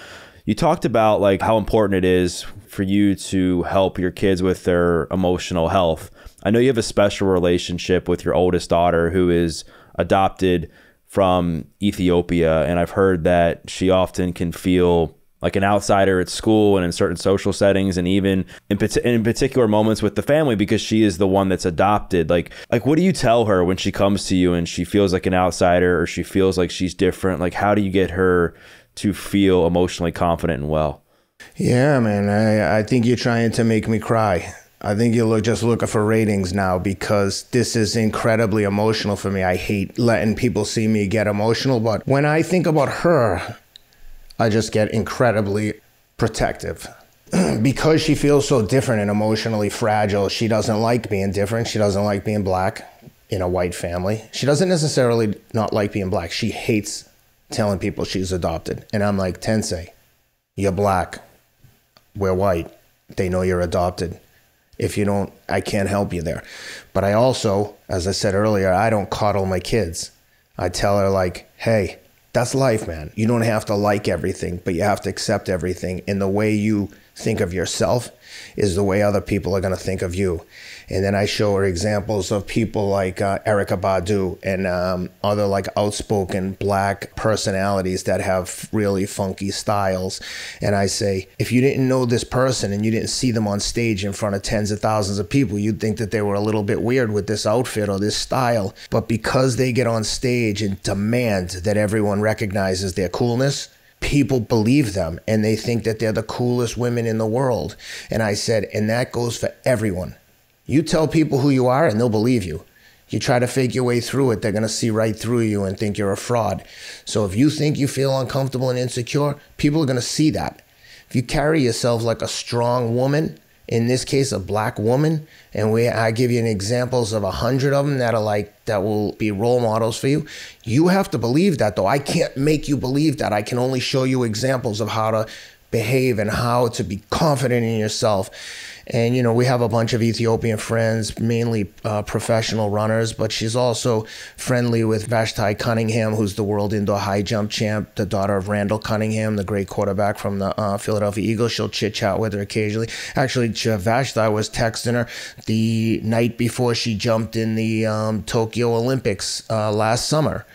You talked about like how important it is for you to help your kids with their emotional health. I know you have a special relationship with your oldest daughter, who is adopted from Ethiopia, and I've heard that she often can feel like an outsider at school and in certain social settings, and even in particular moments with the family, because she is the one that's adopted. Like what do you tell her when she comes to you and she feels like an outsider or she feels like she's different? Like, how do you get her to feel emotionally confident and well? Yeah, man, I think you're trying to make me cry. I think you're just looking for ratings now, because this is incredibly emotional for me. I hate letting people see me get emotional, but when I think about her, I just get incredibly protective. Because she feels so different and emotionally fragile, she doesn't like being different. She doesn't like being black in a white family. She doesn't necessarily not like being black. She hates telling people she's adopted. And I'm like, Tensei, you're black. We're white. They know you're adopted. If you don't, I can't help you there. But I also, as I said earlier, I don't coddle my kids. I tell her like, hey, that's life, man. You don't have to like everything, but you have to accept everything. And the way you think of yourself is the way other people are going to think of you. And then I show her examples of people like Erykah Badu and other like outspoken black personalities that have really funky styles. And I say, if you didn't know this person and you didn't see them on stage in front of tens of thousands of people, you'd think that they were a little bit weird with this outfit or this style. But because they get on stage and demand that everyone recognizes their coolness, people believe them and they think that they're the coolest women in the world. And I said, and that goes for everyone. You tell people who you are and they'll believe you. You try to fake your way through it, they're going to see right through you and think you're a fraud. So if you think you feel uncomfortable and insecure, people are going to see that. If you carry yourself like a strong woman, in this case, a black woman, and I give you examples of 100 of them that will be role models for you. You have to believe that, though. I can't make you believe that. I can only show you examples of how to behave and how to be confident in yourself. And, you know, we have a bunch of Ethiopian friends, mainly professional runners, but she's also friendly with Vashti Cunningham, who's the world indoor high jump champ, the daughter of Randall Cunningham, the great quarterback from the Philadelphia Eagles. She'll chit chat with her occasionally. Actually, Vashti was texting her the night before she jumped in the Tokyo Olympics last summer.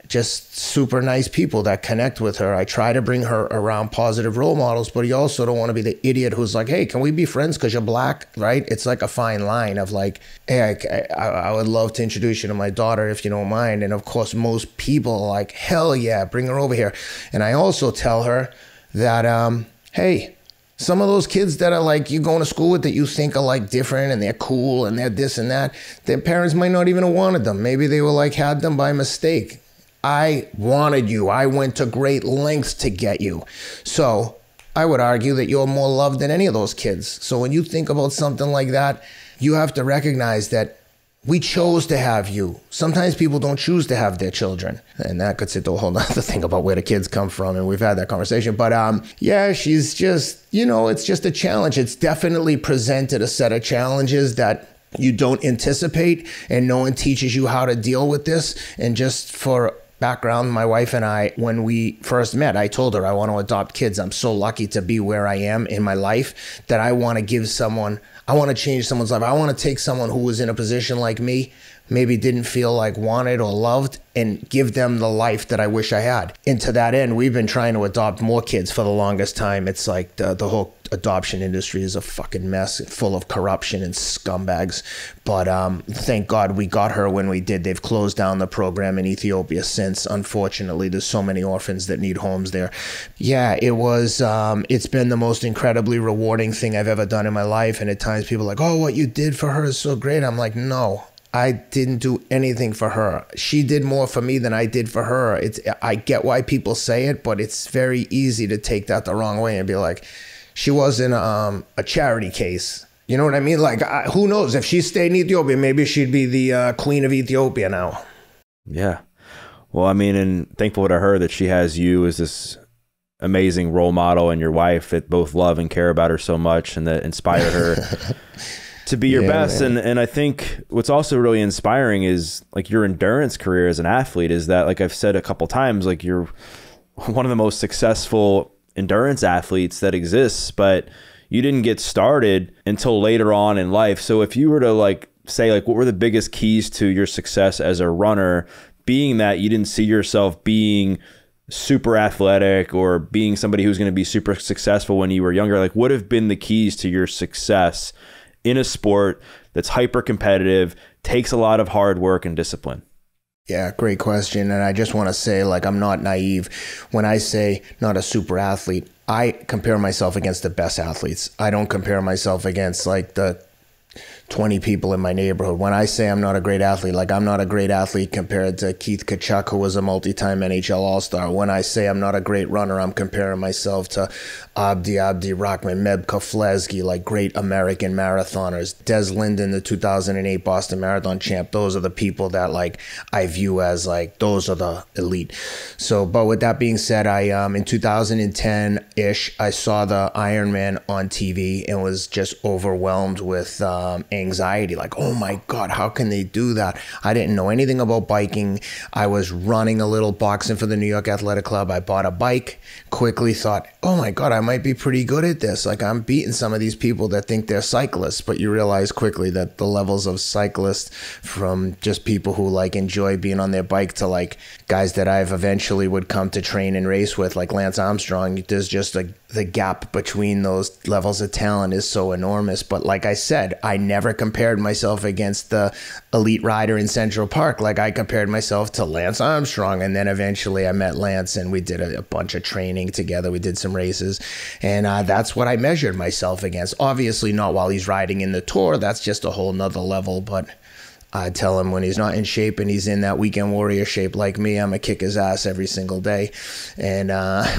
Just super nice people that connect with her. I try to bring her around positive role models, but you also don't want to be the idiot who's like, hey, can we be friends because you're black, right? It's like a fine line of like, hey, I would love to introduce you to my daughter if you don't mind. And of course, most people are like, hell yeah, bring her over here. And I also tell her that, hey, some of those kids that are like you going to school with that you think are like different and they're cool and they're this and that, their parents might not even have wanted them. Maybe they were like had them by mistake. I wanted you. I went to great lengths to get you. So I would argue that you're more loved than any of those kids. So when you think about something like that, you have to recognize that we chose to have you. Sometimes people don't choose to have their children. And that could sit to a whole nother thing about where the kids come from. And we've had that conversation. But yeah, she's just, you know, it's just a challenge. It's definitely presented a set of challenges that you don't anticipate. And no one teaches you how to deal with this. And just for background, my wife and I, when we first met, I told her I want to adopt kids. I'm so lucky to be where I am in my life that I want to give someone, I want to change someone's life. I want to take someone who was in a position like me, maybe didn't feel like wanted or loved, and give them the life that I wish I had. And to that end, we've been trying to adopt more kids for the longest time. It's like the whole adoption industry is a fucking mess, full of corruption and scumbags. But thank God we got her when we did. They've closed down the program in Ethiopia since. Unfortunately, there's so many orphans that need homes there. Yeah, it's been the most incredibly rewarding thing I've ever done in my life. And at times people are like, oh, what you did for her is so great. I'm like, no. I didn't do anything for her. She did more for me than I did for her. I get why people say it, but it's very easy to take that the wrong way and be like, she wasn't a charity case. You know what I mean? Like, who knows? If she stayed in Ethiopia, maybe she'd be the queen of Ethiopia now. Yeah. Well, I mean, and thankful to her that she has you as this amazing role model and your wife that both love and care about her so much and that inspire her to be your best. And I think what's also really inspiring is like your endurance career as an athlete is that, like I've said a couple times, like you're one of the most successful endurance athletes that exists, but you didn't get started until later on in life. So if you were to like say like what were the biggest keys to your success as a runner, being that you didn't see yourself being super athletic or being somebody who's going to be super successful when you were younger, like what have been the keys to your success in a sport that's hyper competitive, takes a lot of hard work and discipline? Yeah, great question. And I just want to say, like, I'm not naive. When I say not a super athlete, I compare myself against the best athletes. I don't compare myself against like the 20 people in my neighborhood. When I say I'm not a great athlete, like I'm not a great athlete compared to Keith Kachuk, who was a multi-time NHL All-Star. When I say I'm not a great runner, I'm comparing myself to Abdi Rahman, Meb Keflezighi, like great American marathoners. Des Linden, the 2008 Boston Marathon champ. Those are the people that like I view as like, those are the elite. So, but with that being said, I in 2010-ish, I saw the Ironman on TV and was just overwhelmed with anxiety, like, oh my God, how can they do that? I didn't know anything about biking. I was running a little, boxing for the New York Athletic Club. I bought a bike, quickly thought, oh my God, I might be pretty good at this. Like, I'm beating some of these people that think they're cyclists, but you realize quickly that the levels of cyclists, from just people who like enjoy being on their bike to like guys that I've eventually would come to train and race with, like Lance Armstrong, there's just the gap between those levels of talent is so enormous. But like I said, I never compared myself against the elite rider in Central Park. Like, I compared myself to Lance Armstrong, and then eventually I met Lance and we did a bunch of training together. We did some races, and that's what I measured myself against. Obviously not while he's riding in the Tour. That's just a whole nother level. But I tell him when he's not in shape and he's in that weekend warrior shape like me, I'm gonna kick his ass every single day. And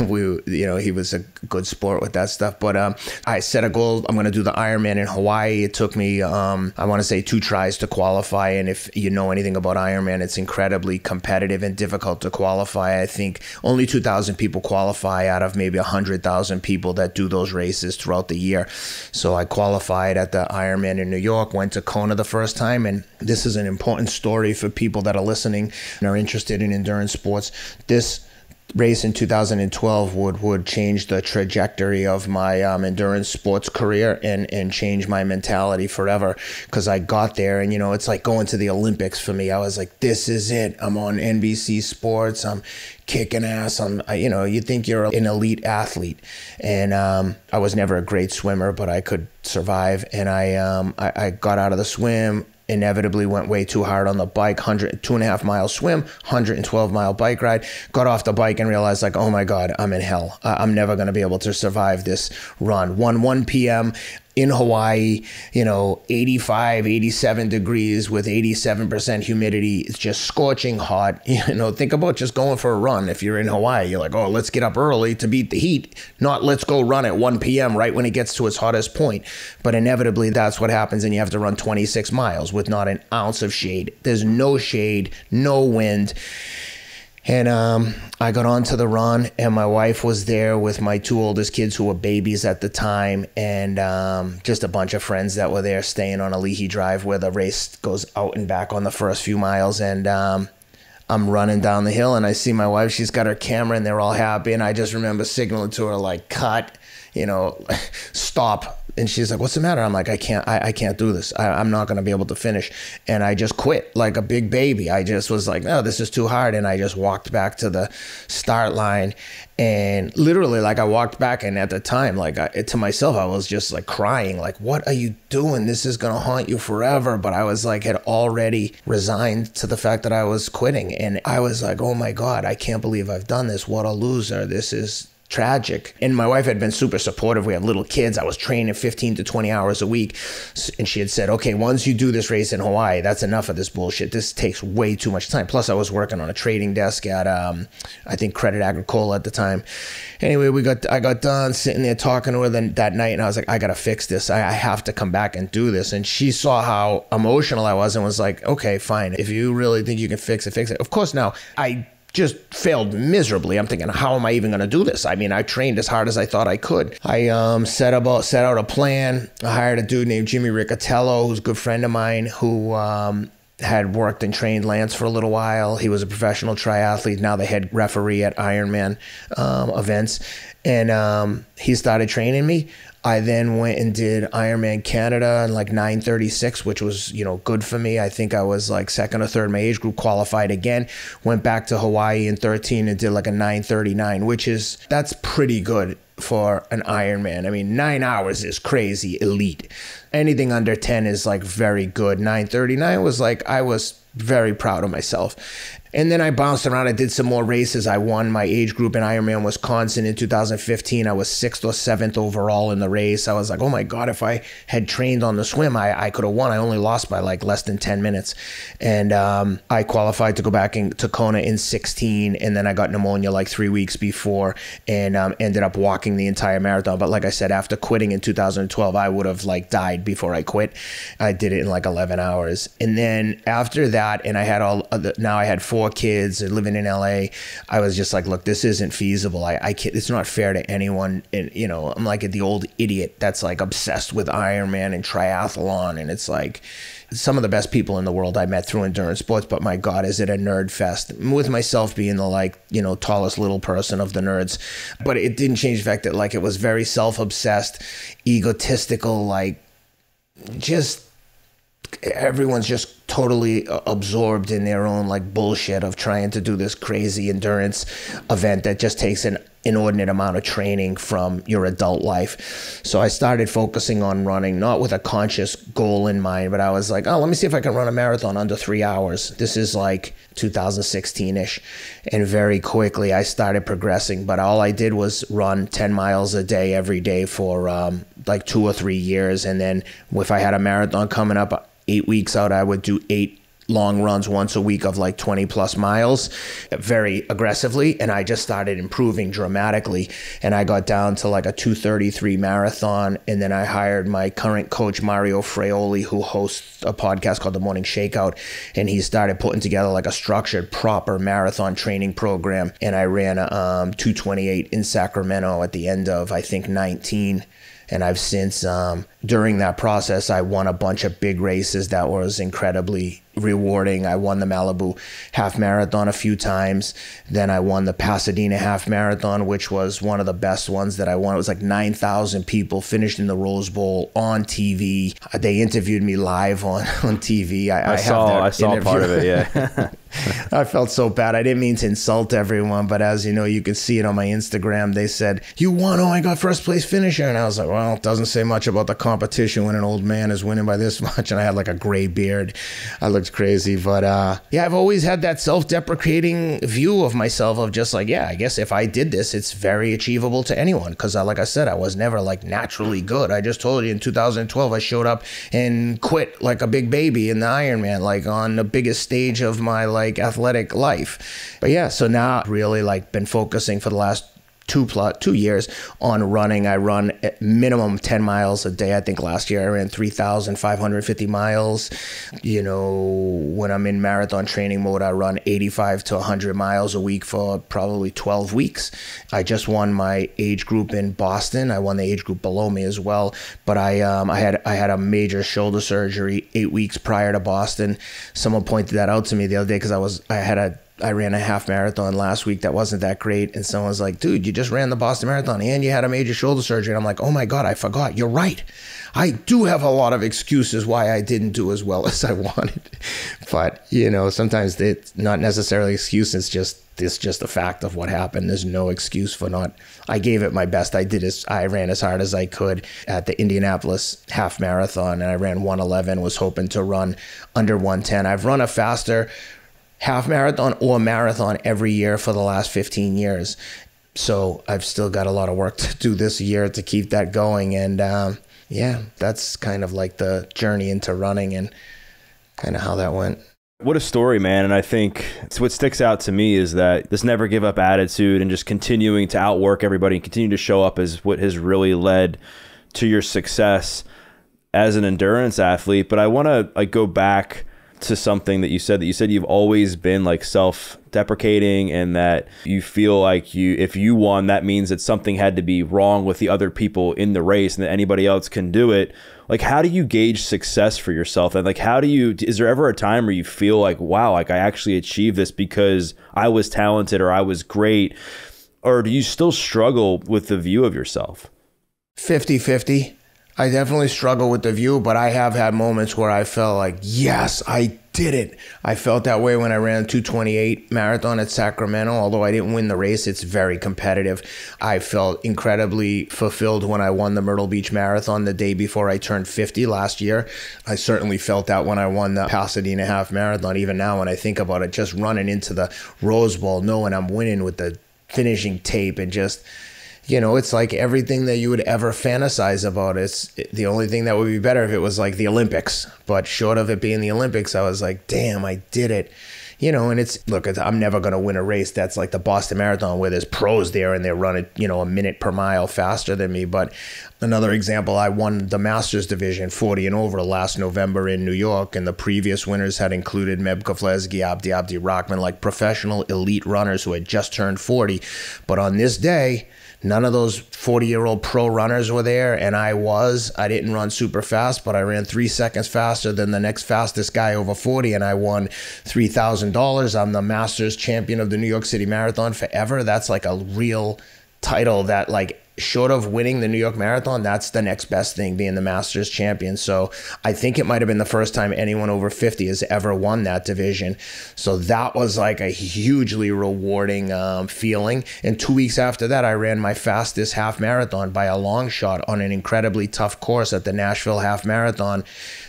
he was a good sport with that stuff. But I set a goal. I'm gonna do the Ironman in Hawaii. It took me, I want to say 2 tries to qualify. And if you know anything about Ironman, it's incredibly competitive and difficult to qualify. I think only 2,000 people qualify out of maybe 100,000 people that do those races throughout the year. So I qualified at the Ironman in New York, went to Kona the first time, and this is an important story for people that are listening and are interested in endurance sports. This race in 2012 would change the trajectory of my endurance sports career and change my mentality forever, because I got there and, it's like going to the Olympics for me. I was like, this is it. I'm on NBC Sports. I'm kicking ass. You think you're an elite athlete. And I was never a great swimmer, but I could survive. And I got out of the swim, inevitably went way too hard on the bike, 2.5 mile swim, 112 mile bike ride, got off the bike and realized, like, oh my God, I'm in hell. I'm never going to be able to survive this run. 1 p.m. in Hawaii, 85, 87 degrees with 87% humidity. It's just scorching hot. Think about just going for a run. If you're in Hawaii, you're like, oh, let's get up early to beat the heat, not let's go run at 1 p.m. right when it gets to its hottest point. But inevitably, that's what happens, and you have to run 26 miles with not an ounce of shade. There's no shade, no wind. And I got onto the run, and my wife was there with my 2 oldest kids who were babies at the time, and just a bunch of friends that were there staying on Ali'i Drive, where the race goes out and back on the first few miles. And I'm running down the hill, and I see my wife. She's got her camera, and they're all happy. And I just remember signaling to her, like, cut, stop. And she's like, what's the matter? I'm like, I can't do this. I'm not going to be able to finish. And I just quit like a big baby. I just was like, no, this is too hard. And I just walked back to the start line. And literally, like, I walked back, and at the time, like, to myself, I was just like crying, like, what are you doing? This is going to haunt you forever. But I was like, had already resigned to the fact that I was quitting. And I was like, oh my God, I can't believe I've done this. What a loser. This is tragic. And my wife had been super supportive. We have little kids. I was training 15 to 20 hours a week. And she had said, okay, once you do this race in Hawaii, that's enough of this bullshit. This takes way too much time. Plus, I was working on a trading desk at, I think, Credit Agricole at the time. Anyway, I got done sitting there talking to her that night, and I was like, I got to fix this. I have to come back and do this. And she saw how emotional I was and was like, okay, fine. If you really think you can fix it, fix it. Of course, now, I just failed miserably. I'm thinking, how am I even going to do this? I mean, I trained as hard as I thought I could. I set out a plan. I hired a dude named Jimmy Riccatello, who's a good friend of mine, who had worked and trained Lance for a little while. He was a professional triathlete, now the head referee at Ironman events. And he started training me. I then went and did Ironman Canada in like 9:36, which was, good for me. I think I was like second or third in my age group, qualified again, went back to Hawaii in 13 and did like a 9:39, that's pretty good for an Ironman. I mean, 9 hours is crazy elite. Anything under 10 is like very good. 9:39 was like, I was very proud of myself. And then I bounced around. I did some more races. I won my age group in Ironman Wisconsin in 2015. I was 6th or 7th overall in the race. I was like, oh my God, if I had trained on the swim, I could have won. I only lost by like less than 10 minutes. And I qualified to go back to Kona in 16. And then I got pneumonia like 3 weeks before and ended up walking the entire marathon. But like I said, after quitting in 2012, I would have like died before I quit. I did it in like 11 hours. And then after that, and I had now I had 4 4 kids and living in LA, I was just like, look, this isn't feasible. I can't, it's not fair to anyone. And, you know, I'm like the old idiot that's like obsessed with Ironman and triathlon. And it's like some of the best people in the world I met through endurance sports, but my God, is it a nerd fest, with myself being the, like, you know, tallest little person of the nerds. But it didn't change the fact that, like, it was very self-obsessed, egotistical, like, just everyone's just totally absorbed in their own like bullshit of trying to do this crazy endurance event that just takes an inordinate amount of training from your adult life. So I started focusing on running, not with a conscious goal in mind, but I was like, oh, let me see if I can run a marathon under 3 hours. This is like 2016-ish. And very quickly I started progressing, but all I did was run 10 miles a day every day for like 2 or 3 years. And then if I had a marathon coming up 8 weeks out, I would do 8 long runs once a week of like 20 plus miles very aggressively. And I just started improving dramatically. And I got down to like a 2:33 marathon. And then I hired my current coach, Mario Fraioli, who hosts a podcast called The Morning Shakeout. And he started putting together like a structured, proper marathon training program. And I ran a 2:28 in Sacramento at the end of, I think, 19. And I've since, during that process, I won a bunch of big races that was incredibly rewarding. I won the Malibu half marathon a few times. Then I won the Pasadena half marathon, which was one of the best ones that I won. It was like 9,000 people, finished in the Rose Bowl on TV. They interviewed me live on TV. I saw part of it, yeah. I felt so bad. I didn't mean to insult everyone, but as you know, you could see it on my Instagram. They said, "You won, oh my God, first place finisher." And I was like, well, it doesn't say much about the competition when an old man is winning by this much. And I had like a gray beard. I looked crazy, but yeah, I've always had that self-deprecating view of myself of just like, yeah, I guess if I did this, it's very achievable to anyone. Because like I said, I was never like naturally good. I just told you in 2012, I showed up and quit like a big baby in the Ironman, like on the biggest stage of my like athletic life. But yeah, so now I've really like been focusing for the last 2 years on running. I run at minimum 10 miles a day. I think last year I ran 3,550 miles. You know, when I'm in marathon training mode, I run 85 to 100 miles a week for probably 12 weeks. I just won my age group in Boston. I won the age group below me as well. But I had a major shoulder surgery 8 weeks prior to Boston. Someone pointed that out to me the other day because I ran a half marathon last week that wasn't that great. And someone's like, dude, you just ran the Boston Marathon and you had a major shoulder surgery. And I'm like, oh my God, I forgot. You're right. I do have a lot of excuses why I didn't do as well as I wanted. But, you know, sometimes it's not necessarily excuse. It's just a fact of what happened. There's no excuse for not. I gave it my best. I ran as hard as I could at the Indianapolis half marathon. And I ran 1:11, was hoping to run under 1:10. I've run a faster half marathon or marathon every year for the last 15 years. So I've still got a lot of work to do this year to keep that going. And yeah, that's kind of like the journey into running and kind of how that went. What a story, man. And I think what sticks out to me is that this never give up attitude and just continuing to outwork everybody and continue to show up is what has really led to your success as an endurance athlete. But I want to like go back to something that you said you've always been like self-deprecating and that you feel like if you won, that means that something had to be wrong with the other people in the race and that anybody else can do it. Like, how do you gauge success for yourself? And like, is there ever a time where you feel like, wow, like I actually achieved this because I was talented or I was great? Or do you still struggle with the view of yourself? 50-50. I definitely struggle with the view, but I have had moments where I felt like, yes, I did it. I felt that way when I ran the 2:28 marathon at Sacramento. Although I didn't win the race, it's very competitive. I felt incredibly fulfilled when I won the Myrtle Beach Marathon the day before I turned 50 last year. I certainly felt that when I won the Pasadena half marathon. Even now when I think about it, just running into the Rose Bowl, knowing I'm winning with the finishing tape and just... You know, it's like everything that you would ever fantasize about. It's the only thing that would be better if it was like the Olympics. But short of it being the Olympics, I was like, damn, I did it. And I'm never going to win a race that's like the Boston Marathon where there's pros there and they're running, a minute per mile faster than me. But another example, I won the Masters division 40 and over last November in New York, and the previous winners had included Meb Keflezighi, Abdi Rahman, like professional elite runners who had just turned 40. But on this day, none of those 40-year-old pro runners were there, and I didn't run super fast, but I ran 3 seconds faster than the next fastest guy over 40, and I won $3,000. I'm the Masters champion of the New York City Marathon forever. That's like a real title that, like, short of winning the New York Marathon, that's the next best thing, being the Masters champion. So I think it might have been the first time anyone over 50 has ever won that division. So that was like a hugely rewarding feeling. And 2 weeks after that, I ran my fastest half marathon by a long shot on an incredibly tough course at the Nashville Half Marathon.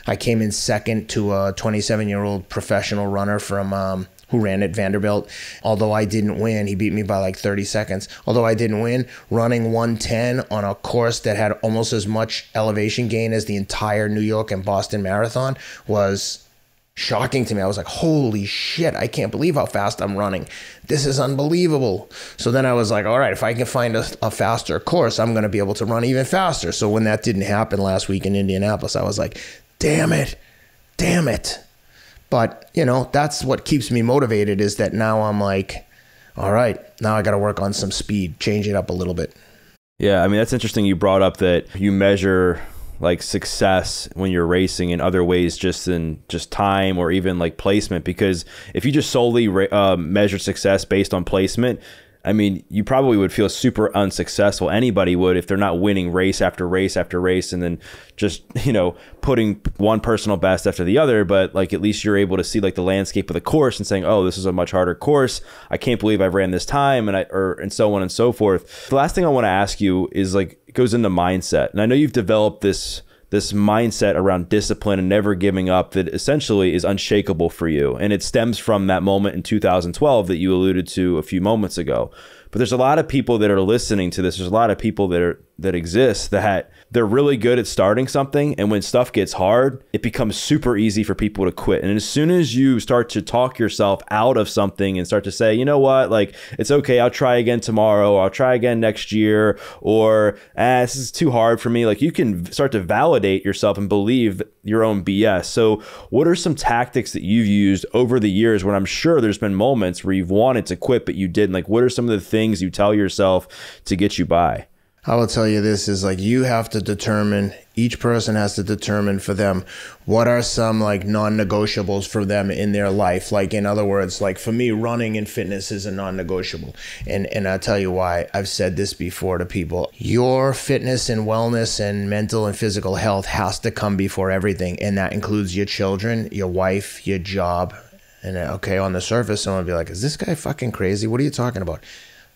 I came in second to a 27-year-old professional runner from who ran at Vanderbilt. Although I didn't win, he beat me by like 30 seconds. Although I didn't win, running 110 on a course that had almost as much elevation gain as the entire New York and Boston Marathon was shocking to me. I was like, holy shit, I can't believe how fast I'm running. This is unbelievable. So then I was like, all right, if I can find a faster course, I'm going to be able to run even faster. So when that didn't happen last week in Indianapolis, I was like, damn it. But, that's what keeps me motivated, is that now I'm like, all right, now I got to work on some speed, change it up a little bit. Yeah, I mean, that's interesting. You brought up that you measure like success when you're racing in other ways, just time or even like placement, because if you just solely measure success based on placement, I mean, you probably would feel super unsuccessful. Anybody would, if they're not winning race after race after race, and then just, putting one personal best after the other. But like, at least you're able to see like the landscape of the course and saying, oh, this is a much harder course. I can't believe I ran this time, and so on and so forth. The last thing I want to ask you is like, it goes into mindset. And I know you've developed this mindset around discipline and never giving up that essentially is unshakable for you. And it stems from that moment in 2012 that you alluded to a few moments ago. But there's a lot of people that are listening to this. There's a lot of people that exist that they're really good at starting something, and when stuff gets hard, it becomes super easy for people to quit. And as soon as you start to talk yourself out of something and start to say, you know what, like, it's okay, I'll try again tomorrow, or I'll try again next year, or this is too hard for me, like, you can start to validate yourself and believe your own BS. So what are some tactics that you've used over the years when I'm sure there's been moments where you've wanted to quit but you didn't? Like, what are some of the things you tell yourself to get you by? I will tell you this is like, you have to determine, each person has to determine for them, what are some like non-negotiables for them in their life. Like, in other words, like for me, running and fitness is a non-negotiable. And I'll tell you why. I've said this before to people. Your fitness and wellness and mental and physical health has to come before everything. And that includes your children, your wife, your job. And okay, on the surface, someone would be like, is this guy fucking crazy? What are you talking about?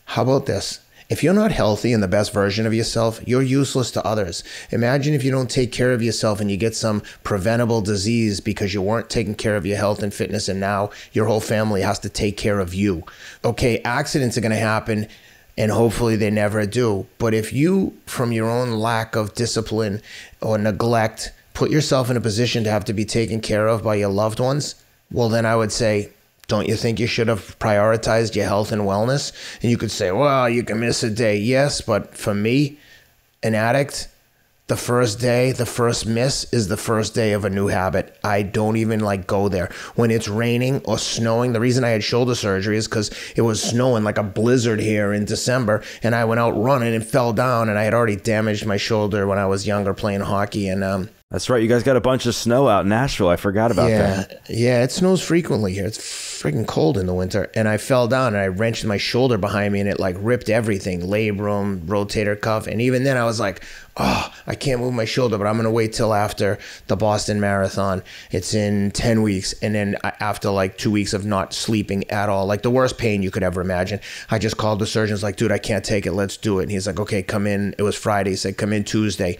How about this? If you're not healthy and the best version of yourself, you're useless to others. Imagine if you don't take care of yourself and you get some preventable disease because you weren't taking care of your health and fitness, and now your whole family has to take care of you. Okay, accidents are going to happen, and hopefully they never do. But if you, from your own lack of discipline or neglect, put yourself in a position to have to be taken care of by your loved ones, well, then I would say, don't you think you should have prioritized your health and wellness? And you could say, well, you can miss a day. Yes, but for me, an addict, the first day, the first miss is the first day of a new habit. I don't even like go there. When it's raining or snowing, the reason I had shoulder surgery is because it was snowing like a blizzard here in December, and I went out running and fell down, and I had already damaged my shoulder when I was younger playing hockey. And that's right. You guys got a bunch of snow out in Nashville. I forgot about that. Yeah, it snows frequently here. It's freaking cold in the winter. And I fell down and I wrenched my shoulder behind me, and it like ripped everything, labrum, rotator cuff. And even then I was like, oh, I can't move my shoulder, but I'm going to wait till after the Boston Marathon. It's in 10 weeks. And then after like 2 weeks of not sleeping at all, like the worst pain you could ever imagine, I just called the surgeon. I was like, dude, I can't take it. Let's do it. And he's like, okay, come in. It was Friday. He said, come in Tuesday.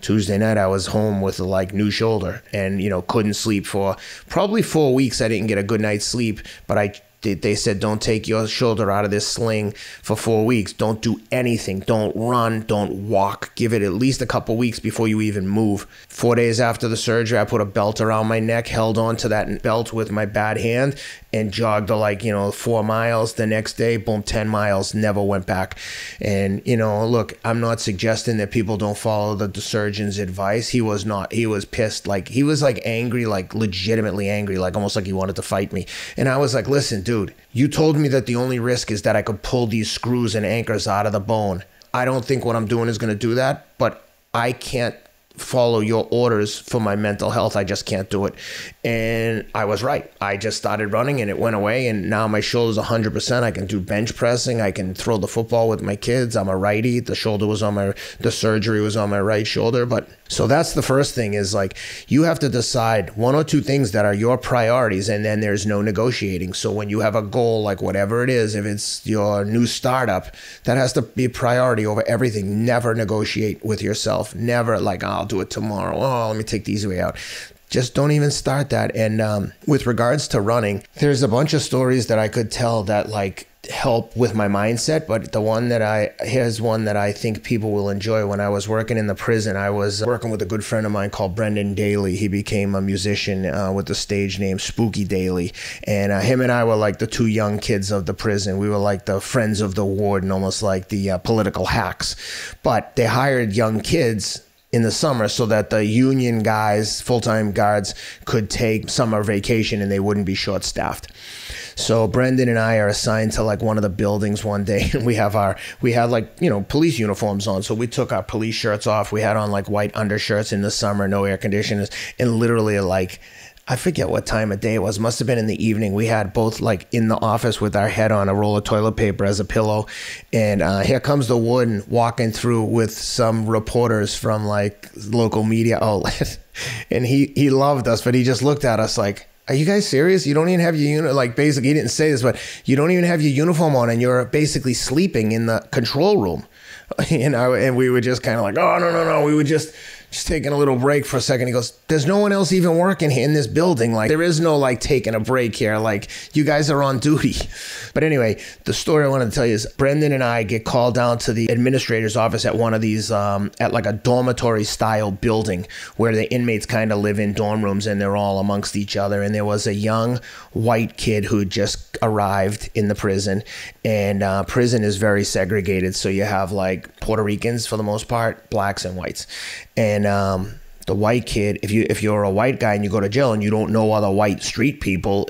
Tuesday night, I was home with a like new shoulder, and couldn't sleep for probably 4 weeks. I didn't get a good night's sleep, but I They said, don't take your shoulder out of this sling for 4 weeks. Don't do anything. Don't run. Don't walk. Give it at least a couple weeks before you even move. 4 days after the surgery, I put a belt around my neck, held on to that belt with my bad hand, and jogged 4 miles. The next day, boom, 10 miles, never went back. And, look, I'm not suggesting that people don't follow the surgeon's advice. He was not. He was pissed. He was angry, legitimately angry, almost like he wanted to fight me. And I was like, listen, dude, you told me that the only risk is that I could pull these screws and anchors out of the bone. I don't think what I'm doing is going to do that, but I can't follow your orders for my mental health. I just can't do it. And I was right. I just started running and it went away, and now my shoulder's 100%. I can do bench pressing. I can throw the football with my kids. I'm a righty. The surgery was on my right shoulder. But so that's the first thing is you have to decide one or two things that are your priorities, and then there's no negotiating. So when you have a goal, whatever it is, if it's your new startup, that has to be a priority over everything. Never negotiate with yourself. Never I'll do it tomorrow. Oh, let me take the easy way out. Just don't even start that. And with regards to running, there's a bunch of stories that I could tell that help with my mindset, but here's one that I think people will enjoy. When I was working in the prison, I was working with a good friend of mine called Brendan Daly. He became a musician with the stage name Spooky Daly, and him and I were the two young kids of the prison. We were the friends of the warden, almost like the political hacks. But they hired young kids in the summer so that the union guys, full-time guards, could take summer vacation and they wouldn't be short-staffed. So Brendan and I are assigned to one of the buildings one day, and we had police uniforms on. So we took our police shirts off. We had on white undershirts in the summer, no air conditioners, and literally I forget what time of day it was. Must have been in the evening. We had both in the office with our head on a roll of toilet paper as a pillow. And here comes the warden walking through with some reporters from local media outlet. And he loved us, but he just looked at us are you guys serious? You don't even have your basically, he didn't say this, but you don't even have your uniform on and you're basically sleeping in the control room. And we were just kind of oh, no. We were just taking a little break for a second. He goes, there's no one else even working here in this building. There is no taking a break here. You guys are on duty. But anyway, the story I wanted to tell you is Brendan and I get called down to the administrator's office at one of these, at a dormitory style building where the inmates kind of live in dorm rooms and they're all amongst each other. And there was a young white kid who just arrived in the prison, and prison is very segregated. So you have Puerto Ricans for the most part, blacks and whites. And the white kid, if you're a white guy and you go to jail and you don't know other white street people,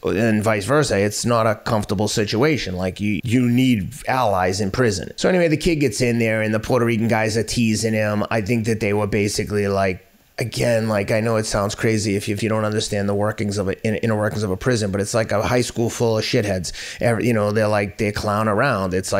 and vice versa, it's not a comfortable situation. You need allies in prison. So anyway, the kid gets in there and the Puerto Rican guys are teasing him. I think that they were basically again, I know it sounds crazy if you don't understand the workings of inner workings of a prison, but it's a high school full of shitheads. They clown around. It's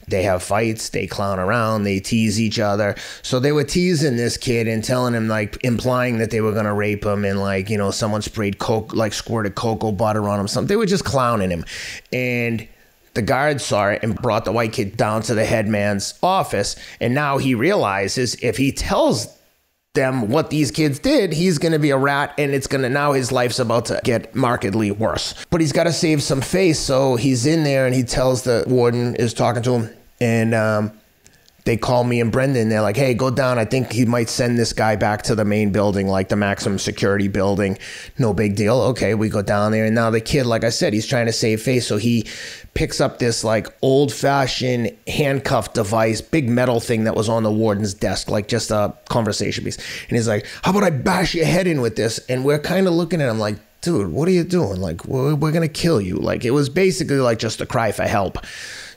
they have fights, they clown around, they tease each other. So they were teasing this kid and telling him, implying that they were gonna rape him, and someone sprayed squirted cocoa butter on him. Something. They were just clowning him, and the guard saw it and brought the white kid down to the headman's office. And now he realizes if he tells them what these kids did, he's going to be a rat, and now his life's about to get markedly worse. But he's got to save some face, so he's in there and he tells the warden is talking to him, and they call me and Brendan. They're hey, go down. I think he might send this guy back to the main building, the maximum security building. No big deal. Okay, we go down there, and now the kid, like I said, he's trying to save face, so he picks up this old-fashioned handcuff device, big metal thing that was on the warden's desk, just a conversation piece. And he's how about I bash your head in with this? And we're kind of looking at him dude, what are you doing? We're going to kill you. It was basically just a cry for help.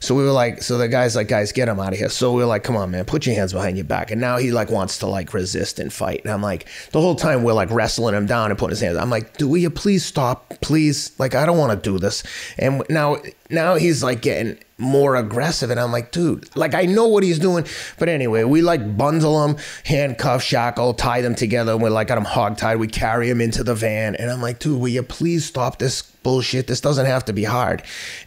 So we were so the guy's guys, get him out of here. So we were come on, man, put your hands behind your back. And now he wants to resist and fight. And I'm the whole time we're wrestling him down and putting his hands. I'm dude, will you please stop? Please. I don't want to do this. And now he's getting more aggressive. And I'm dude, I know what he's doing. But anyway, we bundle him, handcuff, shackle, tie them together. We're got him hogtied. We carry him into the van. And I'm dude, will you please stop this bullshit. This doesn't have to be hard.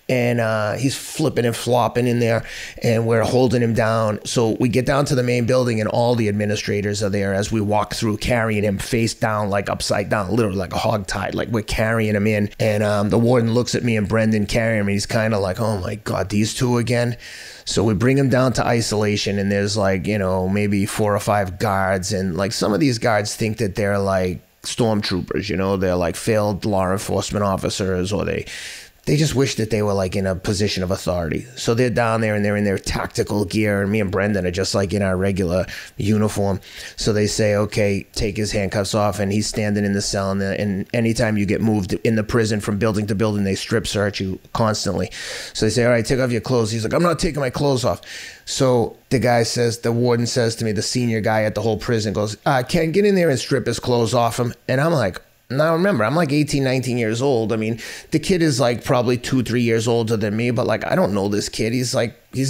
And he's flipping and flopping in there, and we're holding him down. So we get down to the main building, and all the administrators are there as we walk through, carrying him face down, like upside down, literally like a hog tied, like we're carrying him in. And the warden looks at me and Brendan carrying him, and he's kind of like, oh my God, these two again? So we bring him down to isolation, and there's like, you know, maybe 4 or 5 guards. And like some of these guards think that they're like stormtroopers, you know, they're like failed law enforcement officers, or they just wish that they were like in a position of authority. So they're down there and they're in their tactical gear, and me and Brendan are just like in our regular uniform. So they say, okay, take his handcuffs off, and he's standing in the cell. And anytime you get moved in the prison from building to building, they strip search you constantly. So they say, all right, take off your clothes. He's like, I'm not taking my clothes off. So the warden says to me, the senior guy at the whole prison goes, Ken, get in there and strip his clothes off him. And I'm like, now remember, I'm like 18, 19 years old. I mean, the kid is like probably 2, 3 years older than me, but like, I don't know this kid. He's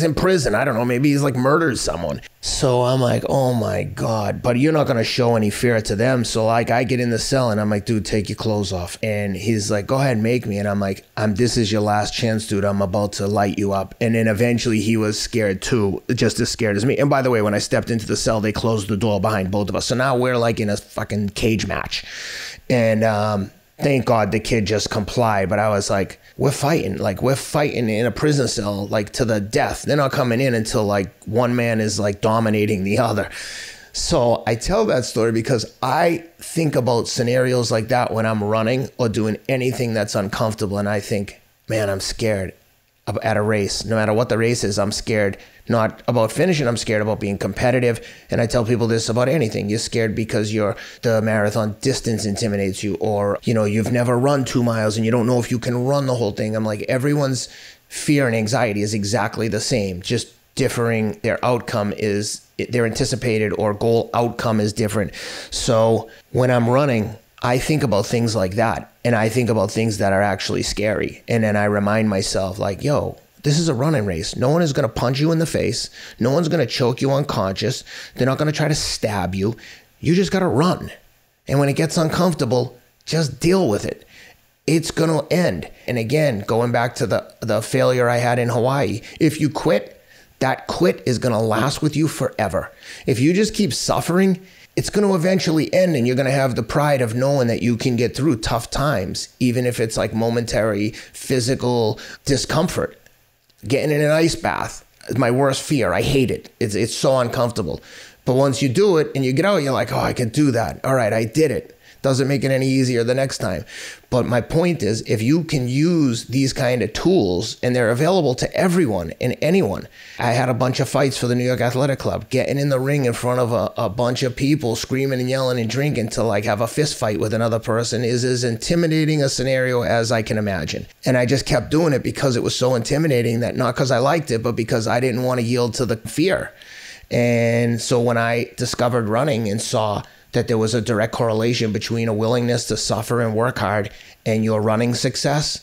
in prison. I don't know. Maybe he's like murdered someone. So I'm like, oh my God, but you're not going to show any fear to them. So like I get in the cell and I'm like, dude, take your clothes off. And he's like, go ahead, make me. And I'm like, this is your last chance, dude. I'm about to light you up. And then eventually he was scared too, just as scared as me. And by the way, when I stepped into the cell, they closed the door behind both of us. So now we're like in a fucking cage match. And thank God the kid just complied. But I was like, we're fighting in a prison cell, like to the death. They're not coming in until like one man is like dominating the other. So I tell that story because I think about scenarios like that when I'm running or doing anything that's uncomfortable. And I think, man, I'm scared at a race. No matter what the race is, I'm scared. Not about finishing, I'm scared about being competitive. And I tell people this about anything. You're scared because the marathon distance intimidates you, or, you know, you've never run 2 miles and you don't know if you can run the whole thing. I'm like, everyone's fear and anxiety is exactly the same, just differing. Their outcome is, their anticipated or goal outcome is different. So when I'm running, I think about things like that. And I think about things that are actually scary. And then I remind myself like, yo, this is a running race. No one is going to punch you in the face. No one's going to choke you unconscious. They're not going to try to stab you. You just got to run. And when it gets uncomfortable, just deal with it. It's going to end. And again, going back to the failure I had in Hawaii, if you quit, that quit is going to last with you forever. If you just keep suffering, it's going to eventually end, and you're going to have the pride of knowing that you can get through tough times, even if it's like momentary physical discomfort. Getting in an ice bath is my worst fear. I hate it. It's so uncomfortable. But once you do it and you get out, you're like, oh, I can do that. All right, I did it. Doesn't make it any easier the next time. But my point is, if you can use these kind of tools, and they're available to everyone and anyone. I had a bunch of fights for the New York Athletic Club, getting in the ring in front of a bunch of people, screaming and yelling and drinking to like have a fist fight with another person is as intimidating a scenario as I can imagine. And I just kept doing it because it was so intimidating, that not because I liked it, but because I didn't want to yield to the fear. And so when I discovered running and saw that there was a direct correlation between a willingness to suffer and work hard and your running success,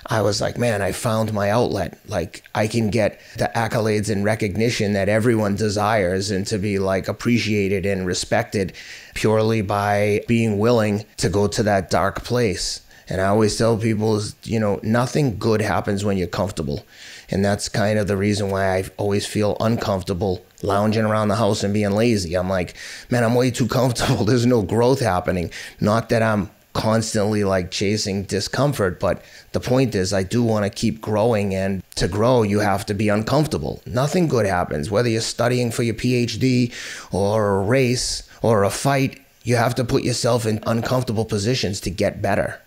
I was like, man, I found my outlet. Like, I can get the accolades and recognition that everyone desires, and to be like appreciated and respected purely by being willing to go to that dark place. And I always tell people, you know, nothing good happens when you're comfortable. And that's kind of the reason why I always feel uncomfortable lounging around the house and being lazy. I'm like, man, I'm way too comfortable. There's no growth happening. Not that I'm constantly like chasing discomfort, but the point is I do want to keep growing, and to grow, you have to be uncomfortable. Nothing good happens, whether you're studying for your PhD or a race or a fight. You have to put yourself in uncomfortable positions to get better.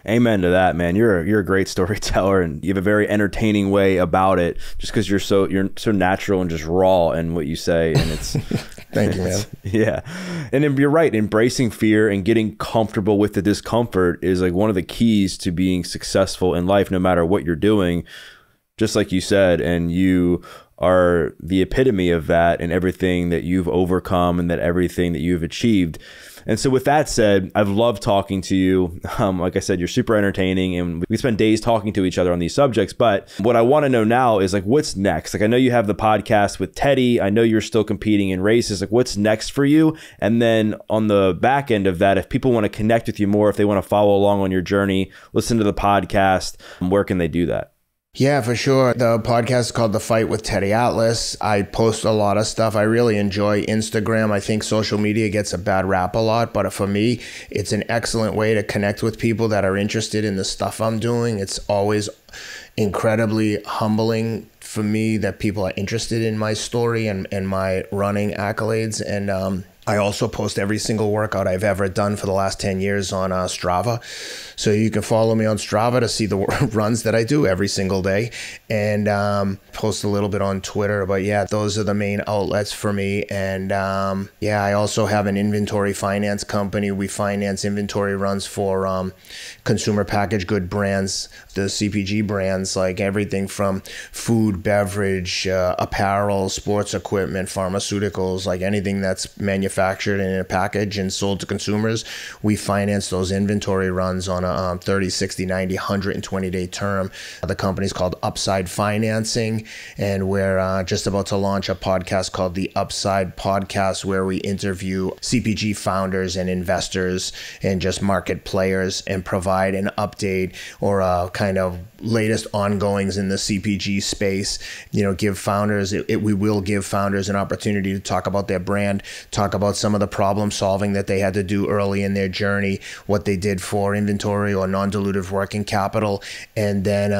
Amen to that, man. You're a great storyteller, and you have a very entertaining way about it, just because you're so natural and just raw in what you say. And it's thank you, man. Yeah. And then you're right. Embracing fear and getting comfortable with the discomfort is like one of the keys to being successful in life, no matter what you're doing, just like you said. And you are the epitome of that, and everything that you've overcome and that everything that you've achieved. And so with that said, I've loved talking to you. Like I said, you're super entertaining and we spend days talking to each other on these subjects. But what I want to know now is like, what's next? Like, I know you have the podcast with Teddy. I know you're still competing in races. Like, what's next for you? And then on the back end of that, if people want to connect with you more, if they want to follow along on your journey, listen to the podcast, where can they do that? Yeah, for sure. The podcast is called The Fight with Teddy Atlas. I post a lot of stuff. I really enjoy Instagram. I think social media gets a bad rap a lot, but for me, it's an excellent way to connect with people that are interested in the stuff I'm doing. It's always incredibly humbling for me that people are interested in my story and my running accolades. And I also post every single workout I've ever done for the last 10 years on Strava. So you can follow me on Strava to see the runs that I do every single day, and post a little bit on Twitter. But yeah, those are the main outlets for me. And yeah, I also have an inventory finance company. We finance inventory runs for consumer packaged good brands, the CPG brands, like everything from food, beverage, apparel, sports equipment, pharmaceuticals, like anything that's manufactured in a package and sold to consumers. We finance those inventory runs on a 30, 60, 90, 120-day term. The company's called Upside Financing, and we're just about to launch a podcast called the Upside Podcast, where we interview CPG founders and investors and just market players and provide an update or a kind of latest ongoings in the CPG space. You know, give founders, we will give founders an opportunity to talk about their brand, talk about some of the problem solving that they had to do early in their journey, what they did for inventory or non-dilutive working capital. And then,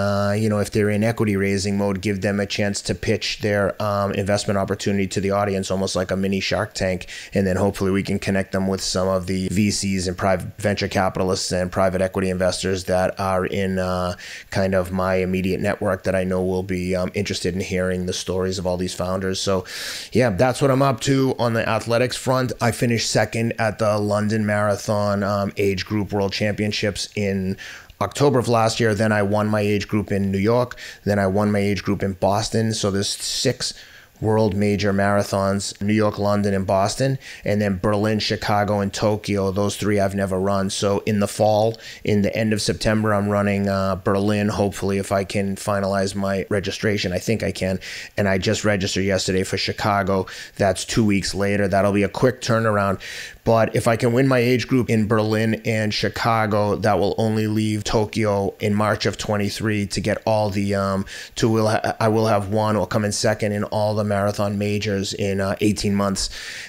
you know, if they're in equity raising mode, give them a chance to pitch their investment opportunity to the audience, almost like a mini Shark Tank. And then hopefully we can connect them with some of the VCs and private venture capitalists and private equity investors that are in kind of my immediate network that I know will be interested in hearing the stories of all these founders. So yeah, that's what I'm up to on the athletics front. I finished second at the London Marathon age group world championships in October of last year. Then I won my age group in New York. Then I won my age group in Boston. So there's 6 world major marathons: New York, London, and Boston, and then Berlin, Chicago, and Tokyo. Those 3 I've never run. So in the fall, in the end of September, I'm running Berlin, hopefully, if I can finalize my registration. I think I can. And I just registered yesterday for Chicago. That's 2 weeks later. That'll be a quick turnaround. But if I can win my age group in Berlin and Chicago, that will only leave Tokyo in March of 23 to get all the, I will have won or come in second in all the marathon majors in 18 months.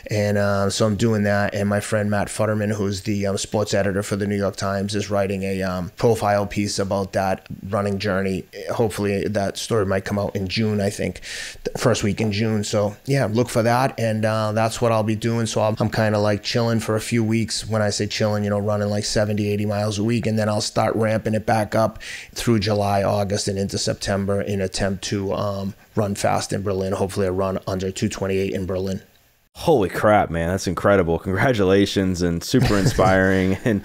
And so I'm doing that. And my friend Matt Futterman, who's the sports editor for the New York Times, is writing a profile piece about that running journey. Hopefully that story might come out in June, I think, the first week in June. So yeah, look for that. And that's what I'll be doing. So I'm kind of like chilling for a few weeks. When I say chilling, you know, running like 70, 80 miles a week. And then I'll start ramping it back up through July, August, and into September in an attempt to run fast in Berlin. Hopefully I run under 2:28 in Berlin. Holy crap, man. That's incredible. Congratulations, and super inspiring. And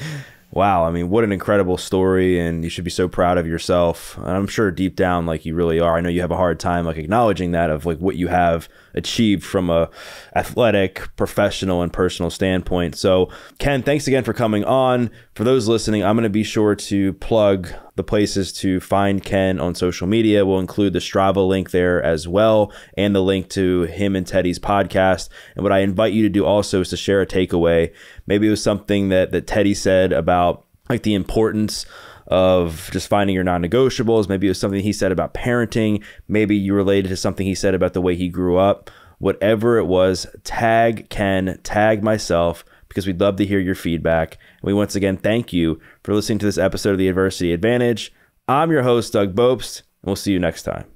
wow, I mean, what an incredible story, and you should be so proud of yourself. And I'm sure deep down, like, you really are. I know you have a hard time like acknowledging that, of like what you have achieved from a athletic, professional, and personal standpoint. So Ken, thanks again for coming on. For those listening, I'm going to be sure to plug the places to find Ken on social media. We'll include the Strava link there as well, and the link to him and Teddy's podcast. And what I invite you to do also is to share a takeaway. Maybe it was something that Teddy said about like the importance of just finding your non-negotiables. Maybe it was something he said about parenting. Maybe you related to something he said about the way he grew up. Whatever it was, tag Ken, tag myself, because we'd love to hear your feedback. And we once again thank you for listening to this episode of The Adversity Advantage. I'm your host, Doug Bopst, and we'll see you next time.